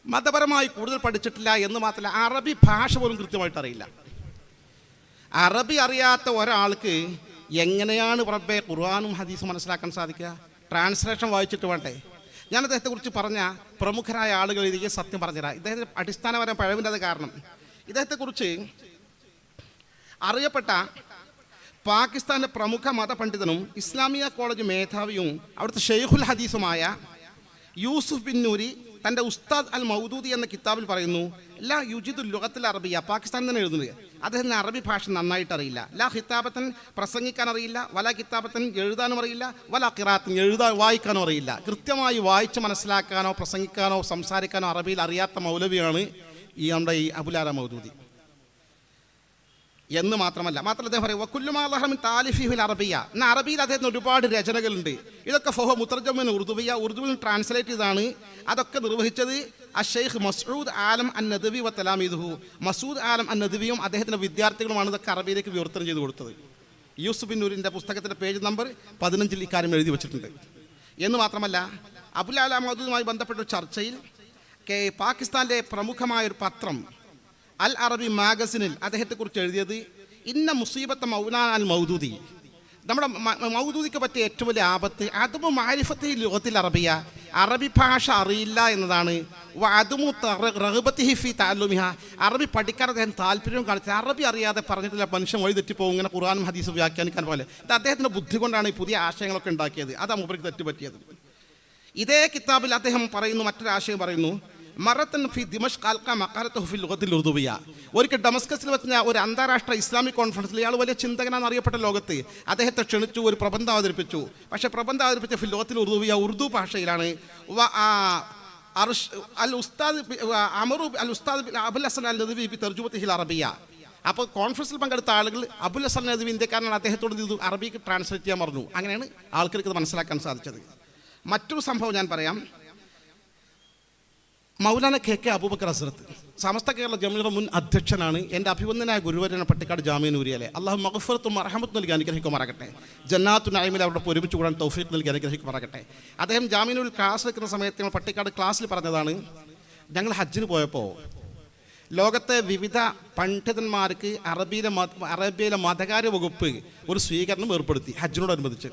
മതപരമായി കൂടുതൽ പഠിച്ചിട്ടില്ല എന്ന് മാത്രമല്ല, അറബി ഭാഷ പോലും കൃത്യമായിട്ട് അറിയില്ല. അറബി അറിയാത്ത ഒരാൾക്ക് എങ്ങനെയാണ് റബ്ബേ ഖുർആനും ഹദീസും മനസ്സിലാക്കാൻ സാധിക്കുക? ട്രാൻസ്ലേഷൻ വായിച്ചിട്ട് വേണ്ടേ? ഞാൻ അദ്ദേഹത്തെക്കുറിച്ച് പറഞ്ഞ പ്രമുഖരായ ആളുകൾ ഇതിಗೆ സത്യം പറഞ്ഞുതരാം. ഇദ്ദേഹത്തിന് അടിസ്ഥാനപരമായ പഴവിൻ്റെ അത് കാരണം. ഇദ്ദേഹത്തെക്കുറിച്ച് അറിയപ്പെട്ട പാകിസ്ഥാൻ്റെ പ്രമുഖ മതപണ്ഡിതനും ഇസ്ലാമിയ കോളേജ് മേധാവിയും അവിടുത്തെ ഷെയ്ഖുൽ ഹദീസുമായ യൂസുഫ് ബിൻ നൂരി തൻ്റെ ഉസ്താദ് അൽ മൗദൂദി എന്ന കിതാബിൽ പറയുന്നു, ലാ യുജിദുൽ ലുഗത്തുൽ അറബിയ, പാകിസ്ഥാൻ തന്നെ എഴുതുന്നത്, അദ്ദേഹത്തിന് അറബി ഭാഷ നന്നായിട്ട് അറിയില്ല. ലാ ഖിതാബത്തൻ, പ്രസംഗിക്കാൻ അറിയില്ല, വല കിതാബത്തൻ, എഴുതാനും അറിയില്ല, വല ഖിറാത്തൻ, വായിക്കാനോ അറിയില്ല. കൃത്യമായി വായിച്ച് മനസ്സിലാക്കാനോ പ്രസംഗിക്കാനോ സംസാരിക്കാനോ അറബിയിൽ അറിയാത്ത മൗലവിയാണ് നമ്മുടെ ഈ അബുൽ അല മൗദൂദി എന്ന് മാത്രമല്ല അദ്ദേഹം പറയും വക്കുല്ലുമാഹമിൻ താലിഫിഹിൽ അറബിയ, എന്നാൽ അറബിയിൽ അദ്ദേഹത്തിന് ഒരുപാട് രചനകളുണ്ട്. ഇതൊക്കെ ഫഹോ മുത്തർജമൻ ഉറുദുവിൽ ട്രാൻസ്ലേറ്റ് ചെയ്താണ്. അതൊക്കെ നിർവഹിച്ചത് ഷെയ്ഖ് മസൂദ് ആലം അൻ നദവി വ തലാമീദുഹു, മസൂദ് ആലം അൻ നദവിയും അദ്ദേഹത്തിൻ്റെ വിദ്യാർത്ഥികളുമാണ് ഇതൊക്കെ അറബിയിലേക്ക് വിവർത്തനം ചെയ്ത് കൊടുത്തത്. യൂസുഫ് ബിൻ നൂരിൻ്റെ പുസ്തകത്തിൻ്റെ പേജ് നമ്പർ 15 ഇക്കാര്യം എഴുതി വെച്ചിട്ടുണ്ട്. എന്ന് മാത്രമല്ല അബുൽ അല മൗദൂദുമായി ബന്ധപ്പെട്ട ചർച്ചയിൽ പാകിസ്ഥാൻ്റെ പ്രമുഖമായൊരു പത്രം അൽ അറബി മാഗസിനിൽ അദ്ദേഹത്തെക്കുറിച്ച് എഴുതിയത്, ഇന്ന മുസീബത്ത് മൗലാന അൽ മൗദൂദി, നമ്മുടെ മൗദൂദിക്ക് പറ്റിയ ഏറ്റവും വലിയ ആപത്ത് അതും മാരിഫത്തി ലോകത്തിൽ അറബിയ, അറബി ഭാഷ അറിയില്ല എന്നതാണ്. അതും റഹബത്തി ഫി താലുമിഹ, അറബി പഠിക്കാൻ അദ്ദേഹം താല്പര്യവും കാണിച്ചത്. അറബി അറിയാതെ പറഞ്ഞിട്ടില്ല മനുഷ്യൻ വഴി തെറ്റിപ്പോകും, ഇങ്ങനെ ഖുർആനും ഹദീസും വ്യാഖ്യാനിക്കാൻ പോലെ. ഇത് അദ്ദേഹത്തിൻ്റെ ബുദ്ധി കൊണ്ടാണ് ഈ പുതിയ ആശയങ്ങളൊക്കെ ഉണ്ടാക്കിയത്. അതാ മൂപ്പർക്ക് തെറ്റുപറ്റിയത്. ഇതേ കിതാബിൽ അദ്ദേഹം പറയുന്നു, മറ്റൊരാശയം പറയുന്നു, മറത്തൻ ഫി ദിമഷ്ക് അൽഖ മഖാലത്തുഹു ഫിൽ ലുഗത്തിൽ ഉർദുവിയ. ഒരിക്കൽ ഡമസ്കസിൽ വെച്ച ഒരു അന്താരാഷ്ട്ര ഇസ്ലാമിക് കോൺഫറൻസിൽ ഇയാൾ വലിയ ചിന്തകനാണെന്ന് അറിയപ്പെട്ട ലോകത്ത് അദ്ദേഹത്തെ ക്ഷണിച്ചു, ഒരു പ്രബന്ധം അവതരിപ്പിച്ചു. പക്ഷേ പ്രബന്ധം അവതരിപ്പിച്ച ഫിൽ ലുഗത്തിൽ ഉർദുവിയ, ഉറുദു ഭാഷയിലാണ്. അൽ ഉസ്താദ് അബുൽ ഹസൻ അൽ നദ്വി ബി തർജുമത്തിഹിൽ അറബിയ. അപ്പോൾ കോൺഫറൻസിൽ പങ്കെടുത്ത ആളുകൾ അബുൽ ഹസൻ നദ്വി ഇന്ത്യക്കാരനാണ്, അദ്ദേഹത്തോട് ഇത് അറബിക്ക് ട്രാൻസ്ലേറ്റ് ചെയ്യാൻ പറഞ്ഞു. അങ്ങനെയാണ് ആൾക്കാർക്ക് ഇത് മനസ്സിലാക്കാൻ സാധിച്ചത്. മറ്റൊരു സംഭവം ഞാൻ പറയാം. മൗലാന കെ അബൂബക്കർ ഹസ്രത്ത് സമസ്ത കേരള ജമിയുടെ മുൻ അധ്യക്ഷനാണ്. എൻ്റെ അഭിവന്ദനായ ഗുരുവരനാണ് പട്ടിക്കാട് ജാമിഅ നൂരിയയിലെ. അള്ളാഹു മഗ്ഫിറത്തും റഹ്മത്തും നൽകി അനുഗ്രഹിക്കുമാറാകട്ടെ. ജന്നാത്തു നഈമിൽ അവരുടെ ഒരുമിച്ച് കൂടാൻ തൗഫീഖ് നൽകി അനുഗ്രഹിക്കുമാറാകട്ടെ. അദ്ദേഹം ജാമിഅ നൂരിൽ ക്ലാസ് വെക്കുന്ന സമയത്ത് ഞങ്ങൾ പട്ടിക്കാട് ക്ലാസ്സിൽ പറഞ്ഞതാണ്, ഞങ്ങൾ ഹജ്ജിന് പോയപ്പോൾ ലോകത്തെ വിവിധ പണ്ഡിതന്മാർക്ക് അറബിയിലെ മതകാര്യ വകുപ്പ് ഒരു സ്വീകരണം ഏർപ്പെടുത്തി ഹജ്ജിനോടനുബന്ധിച്ച്.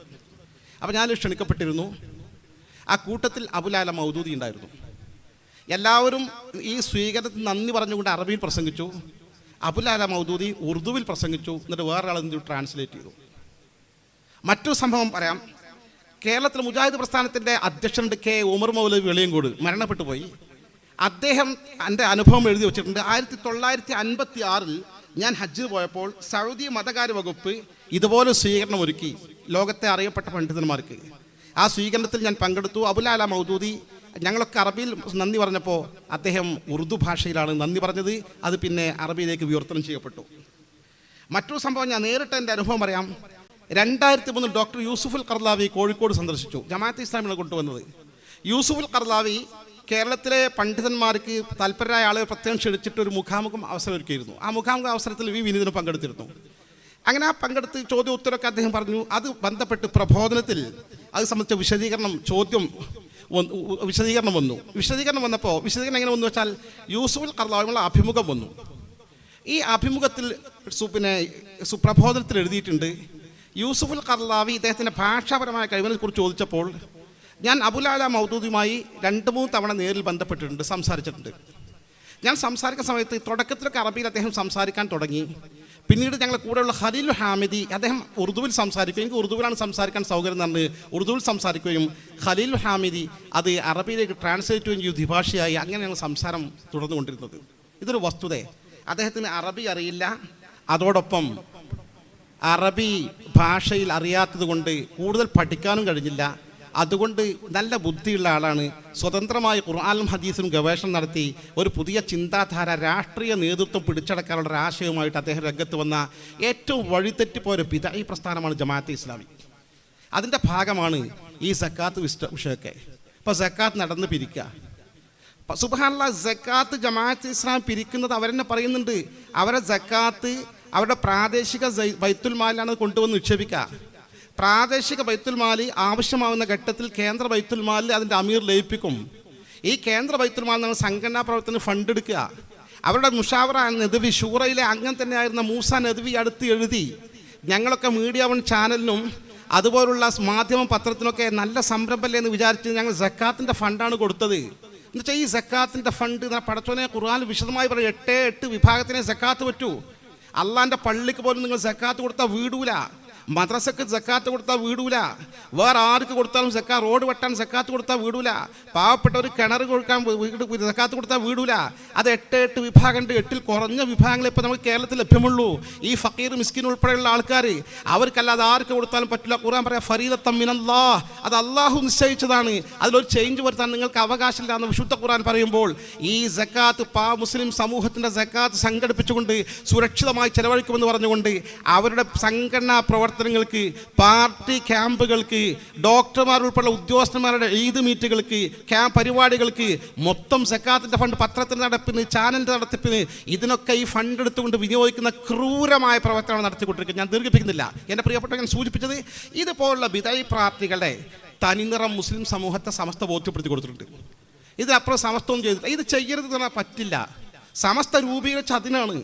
അപ്പോൾ ഞാൻ ക്ഷണിക്കപ്പെട്ടിരുന്നു. ആ കൂട്ടത്തിൽ അബുൽ അല മൗദൂദി ഉണ്ടായിരുന്നു. എല്ലാവരും ഈ സ്വീകരണത്തിന് നന്ദി പറഞ്ഞുകൊണ്ട് അറബിയിൽ പ്രസംഗിച്ചു. അബുൽ അല മൗദൂദി ഉറുദുവിൽ പ്രസംഗിച്ചു. എന്നിട്ട് വേറൊരാൾ ട്രാൻസ്ലേറ്റ് ചെയ്തു. മറ്റൊരു സംഭവം പറയാം. കേരളത്തിൽ മുജാഹിദ് പ്രസ്ഥാനത്തിൻ്റെ അധ്യക്ഷനുണ്ട് കെ ഉമർ മൗലവി വെളിയങ്കോട്, മരണപ്പെട്ടു പോയി. അദ്ദേഹം എൻ്റെ അനുഭവം എഴുതി വെച്ചിട്ടുണ്ട്. 1956 ഞാൻ ഹജ്ജിന് പോയപ്പോൾ സൗദി മതകാര്യ വകുപ്പ് ഇതുപോലെ സ്വീകരണം ഒരുക്കി ലോകത്തെ അറിയപ്പെട്ട പണ്ഡിതന്മാർക്ക്. ആ സ്വീകരണത്തിൽ ഞാൻ പങ്കെടുത്തു. അബുൽ അല മൗദൂദി ഞങ്ങളൊക്കെ അറബിയിൽ നന്ദി പറഞ്ഞപ്പോൾ അദ്ദേഹം ഉറുദു ഭാഷയിലാണ് നന്ദി പറഞ്ഞത്. അത് പിന്നെ അറബിയിലേക്ക് വിവർത്തനം ചെയ്യപ്പെട്ടു. മറ്റൊരു സംഭവം ഞാൻ നേരിട്ട് എൻ്റെ അനുഭവം പറയാം. 2003 ഡോക്ടർ യൂസുഫുൽ ഖർലാവി കോഴിക്കോട് സന്ദർശിച്ചു. ജമാഅത്തെ ഇസ്ലാമിനെ കൊണ്ടുവന്നത്. യൂസുഫുൽ ഖർലാവി കേരളത്തിലെ പണ്ഡിതന്മാർക്ക് താല്പര്യരായ ആളുകൾ പ്രത്യേകം ക്ഷണിച്ചിട്ട് ഒരു മുഖാമുഖം അവസരം ഒരുക്കിയിരുന്നു. ആ മുഖാമുഖ അവസരത്തിൽ വിനീതിന് പങ്കെടുത്തിരുന്നു. അങ്ങനെ ആ പങ്കെടുത്ത് ചോദ്യം ഉത്തരമൊക്കെ അദ്ദേഹം പറഞ്ഞു. അത് ബന്ധപ്പെട്ട് പ്രബോധനത്തിൽ അത് സംബന്ധിച്ച വിശദീകരണം വന്നു. വിശദീകരണം എങ്ങനെ വന്നു വെച്ചാൽ യൂസുഫുൽ ഖർലാവിയുള്ള അഭിമുഖം വന്നു. ഈ അഭിമുഖത്തിൽ പ്രബോധനത്തിൽ എഴുതിയിട്ടുണ്ട്, യൂസുഫുൽ ഖർലാവി ഇദ്ദേഹത്തിൻ്റെ ഭാഷാപരമായ കഴിവിനെ കുറിച്ച് ചോദിച്ചപ്പോൾ ഞാൻ അബുൽ അല മൗദൂദിയുമായി 2-3 തവണ നേരിൽ ബന്ധപ്പെട്ടിട്ടുണ്ട്, സംസാരിച്ചിട്ടുണ്ട്. ഞാൻ സംസാരിക്കുന്ന സമയത്ത് തുടക്കത്തിലൊക്കെ അറബിയിൽ അദ്ദേഹം സംസാരിക്കാൻ തുടങ്ങി. പിന്നീട് ഞങ്ങളുടെ കൂടെയുള്ള ഖലീൽ ഹാമിദി അദ്ദേഹം ഉറുദുവിൽ സംസാരിക്കുകയും, എനിക്ക് ഉറുദുവിലാണ് സംസാരിക്കാൻ സൗകര്യം എന്ന് ഉറുദുവിൽ സംസാരിക്കുകയും ഖലീൽ ഹാമിദി അത് അറബിയിലേക്ക് ട്രാൻസ്ലേറ്റ് ചെയ്യുകയും ചെയ്തു ദ്വിഭാഷയായി. അങ്ങനെ ഞങ്ങൾ സംസാരം തുടർന്നുകൊണ്ടിരുന്നത്. ഇതൊരു വസ്തുത. അദ്ദേഹത്തിന് അറബി അറിയില്ല, അതോടൊപ്പം അറബി ഭാഷയിൽ അറിയാത്തത് കൊണ്ട് കൂടുതൽ പഠിക്കാനും കഴിഞ്ഞില്ല. അതുകൊണ്ട് നല്ല ബുദ്ധിയുള്ള ആളാണ്. സ്വതന്ത്രമായി ഖുർആനും ഹദീസിനും ഗവേഷണം നടത്തി ഒരു പുതിയ ചിന്താധാര, രാഷ്ട്രീയ നേതൃത്വം പിടിച്ചടക്കാനുള്ള ഒരു ആശയവുമായിട്ട് അദ്ദേഹം രംഗത്ത് വന്ന ഏറ്റവും വഴിതെറ്റിപ്പോയ ബിദ്അഈ പ്രസ്ഥാനമാണ് ജമാഅത്തെ ഇസ്ലാമി. അതിൻ്റെ ഭാഗമാണ് ഈ സക്കാത്ത് വിഷയമൊക്കെ. ഇപ്പോൾ സക്കാത്ത് നടന്ന് പിരിക്കുക. സുബ്ഹാനല്ലാഹ്, സക്കാത്ത് ജമാഅത്തെ ഇസ്ലാം പിരിക്കുന്നത് അവരെന്നെ പറയുന്നുണ്ട്. അവരെ സക്കാത്ത് അവരുടെ പ്രാദേശിക ബൈത്തുൽ മാലിലാണ് കൊണ്ടുവന്ന് നിക്ഷേപിക്കുക. പ്രാദേശിക ബൈത്തുൽ മാലി ആവശ്യമാവുന്ന ഘട്ടത്തിൽ കേന്ദ്ര ബൈത്തുൽ മാലിൽ അതിൻ്റെ അമീർ ലയിപ്പിക്കും. ഈ കേന്ദ്ര ബൈത്തുൽ മാലിൽ നിന്ന് സംഘടനാ പ്രവർത്തനത്തിന് ഫണ്ട് എടുക്കുക. അവരുടെ മുഷാവറ നദ്വി ഷൂറയിലെ അംഗം തന്നെയായിരുന്ന മൂസ നദ്വി അടുത്ത് എഴുതി, ഞങ്ങളൊക്കെ മീഡിയ വൺ ചാനലിനും അതുപോലുള്ള മാധ്യമ പത്രത്തിനൊക്കെ നല്ല സംരംഭമല്ലേ എന്ന് വിചാരിച്ച് ഞങ്ങൾ സക്കാത്തിൻ്റെ ഫണ്ടാണ് കൊടുത്തത്. എന്നുവെച്ചാൽ ഈ സക്കാത്തിൻ്റെ ഫണ്ട് പടച്ചോനെ ഖുർആനിൽ വിശദമായി പറയും, 8 വിഭാഗത്തിനെ സക്കാത്ത് പറ്റൂ. അള്ളാൻ്റെ പള്ളിക്ക് പോലും നിങ്ങൾ സക്കാത്ത് കൊടുത്താൽ വീടൂല. മദ്രസക്ക് സക്കാത്ത് കൊടുത്താൽ വീടൂല, വേറെ ആർക്ക് കൊടുത്താലും റോഡ് വെട്ടാൻ സക്കാത്ത് കൊടുത്താൽ വീടൂല, പാവപ്പെട്ട ഒരു കിണർ കൊടുക്കാൻ സക്കാത്ത് കൊടുത്താൽ വീടൂല. അത് 8 വിഭാഗമുണ്ട്. 8 കുറഞ്ഞ വിഭാഗങ്ങൾ ഇപ്പോൾ നമുക്ക് കേരളത്തിൽ ലഭ്യമുള്ളൂ. ഈ ഫക്കീർ മിസ്കിൻ ഉൾപ്പെടെയുള്ള ആൾക്കാർ, അവർക്കല്ലാതെ ആർക്ക് കൊടുത്താലും പറ്റില്ല. ഖുർആൻ പറയാം ഫരീദത്തൻ മിനല്ലാഹ്, അത് അള്ളാഹു നിശ്ചയിച്ചതാണ്, അതിലൊരു ചേഞ്ച് വരുത്താൻ നിങ്ങൾക്ക് അവകാശമില്ല എന്ന് വിശുദ്ധ ഖുർആൻ പറയുമ്പോൾ ഈ സക്കാത്ത് മുസ്ലിം സമൂഹത്തിൻ്റെ സക്കാത്ത് സംഘടിപ്പിച്ചുകൊണ്ട് സുരക്ഷിതമായി ചെലവഴിക്കുമെന്ന് പറഞ്ഞുകൊണ്ട് അവരുടെ സംഘടനാ പ്രവർത്തനങ്ങൾക്ക്, പാർട്ടി ക്യാമ്പുകൾക്ക്, ഡോക്ടർമാർ ഉൾപ്പെടെ ഉദ്യോഗസ്ഥന്മാരുടെ ഈദ് മീറ്റുകൾക്ക്, പരിപാടികൾക്ക് മൊത്തം സക്കാത്തിൻ്റെ ഫണ്ട്, പത്രത്തിൻ്റെ നടപ്പിന്, ചാനലിൻ്റെ നടത്തിപ്പിന്, ഇതിനൊക്കെ ഈ ഫണ്ട് എടുത്തുകൊണ്ട് വിനിയോഗിക്കുന്ന ക്രൂരമായ പ്രവർത്തനമാണ് നടത്തിക്കൊണ്ടിരിക്കുന്നത്. ഞാൻ ദീർഘിപ്പിക്കുന്നില്ല. എൻ്റെ പ്രിയപ്പെട്ട ഞാൻ സൂചിപ്പിച്ചത് ഇതുപോലുള്ള ബിദഈ പാർട്ടികളുടെ തനിനിറം മുസ്ലിം സമൂഹത്തെ സമസ്ത ബോധ്യപ്പെടുത്തി കൊടുത്തിട്ടുണ്ട്. ഇതിനപ്പുറം സമസ്തവും ചെയ്തിട്ടില്ല. ഇത് ചെയ്യരുത് പറഞ്ഞാൽ പറ്റില്ല. സമസ്ത രൂപീകരിച്ച അതിനാണ്.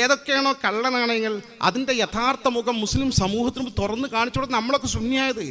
ഏതൊക്കെയാണോ കള്ളനാണയങ്ങൾ അതിൻ്റെ യഥാർത്ഥ മുഖം മുസ്ലിം സമൂഹത്തിന് തുറന്ന് കാണിച്ചു കൊടുത്ത് നമ്മളൊക്കെ സുന്നിയായത്.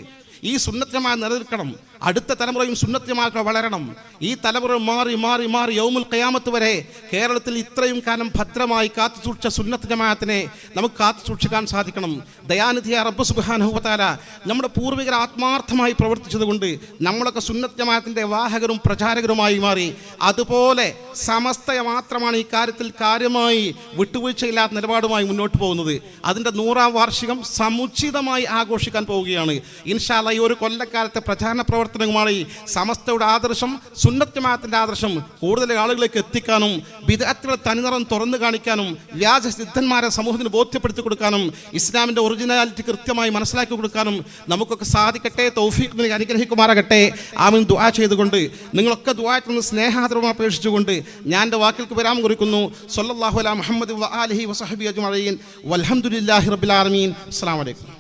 ഈ സുന്നത്യമായി നിലനിൽക്കണം. അടുത്ത തലമുറയും സുന്നത്യമായി വളരണം. ഈ തലമുറ മാറി മാറി മാറി യൗമുൽ ഖിയാമത്ത് വരെ കേരളത്തിൽ ഇത്രയും കാലം ഭദ്രമായി കാത്തു സൂക്ഷിച്ച സുന്നത്ത് ജമാഅത്തിനെ നമുക്ക് കാത്തു സൂക്ഷിക്കാൻ സാധിക്കണം. ദയാനിധിയായ റബ്ബ് സുബ്ഹാനഹു വ തആല നമ്മുടെ പൂർവികർ ആത്മാർത്ഥമായി പ്രവർത്തിച്ചതുകൊണ്ട് നമ്മളൊക്കെ സുന്നത്ത് ജമാഅത്തിൻ്റെ വാഹകരും പ്രചാരകരുമായി മാറി. അതുപോലെ സമസ്തയെ മാത്രമാണ് ഈ കാര്യത്തിൽ കാര്യമായി വിട്ടുവീഴ്ചയില്ലാത്ത നിലപാടുമായി മുന്നോട്ട് പോകുന്നത്. അതിൻ്റെ 100ാം വാർഷികം സമുചിതമായി ആഘോഷിക്കാൻ പോവുകയാണ്. ഇൻഷാ അല്ലാഹ് ഈ ഒരു കൊല്ലക്കാലത്തെ പ്രചാരണ പ്രവർത്തനവുമായി സമസ്തയുടെ ആദർശം, സുന്നത്ത് ജമാഅത്തിന്റെ ആദർശം കൂടുതൽ ആളുകളിലേക്ക് എത്തിക്കാനും ബിദ്അത്തുകളുടെ തനിനിറം തുറന്നു കാണിക്കാനും വ്യാജ സിദ്ധന്മാരെ സമൂഹത്തിന് ബോധ്യപ്പെടുത്തി കൊടുക്കാനും ഇസ്ലാമിൻ്റെ ഒറിജിനാലിറ്റി കൃത്യമായി മനസ്സിലാക്കി കൊടുക്കാനും നമുക്കൊക്കെ സാധിക്കട്ടെ. തൗഫീഖ് നൽകി അനുഗ്രഹിക്കുമാറാകട്ടെ. ആമീൻ. ദുആ ചെയ്തുകൊണ്ട് നിങ്ങളൊക്കെ ദുആയിൽ സ്നേഹാദരവും അപേക്ഷിച്ചുകൊണ്ട് ഞാൻ എൻ്റെ വാക്കുകൾക്ക് വിരാമം കുറിക്കുന്നു. സ്വല്ലല്ലാഹു അലാ മുഹമ്മദ് വ ആലിഹി വസഹബിഹി അജ്മഈൻ വൽഹംദുലില്ലാഹി റബ്ബിൽ ആലമീൻ. അസ്സലാമു അലൈക്കും.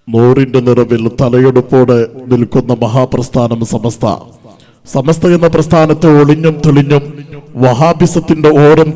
നൂറിന്റെ നിറവിൽ തലയെടുപ്പോടെ നിൽക്കുന്ന മഹാപ്രസ്ഥാനം സമസ്ത. സമസ്ത എന്ന പ്രസ്ഥാനത്തെ ഒളിഞ്ഞും തെളിഞ്ഞും വഹാബിസത്തിന്റെ ഓരം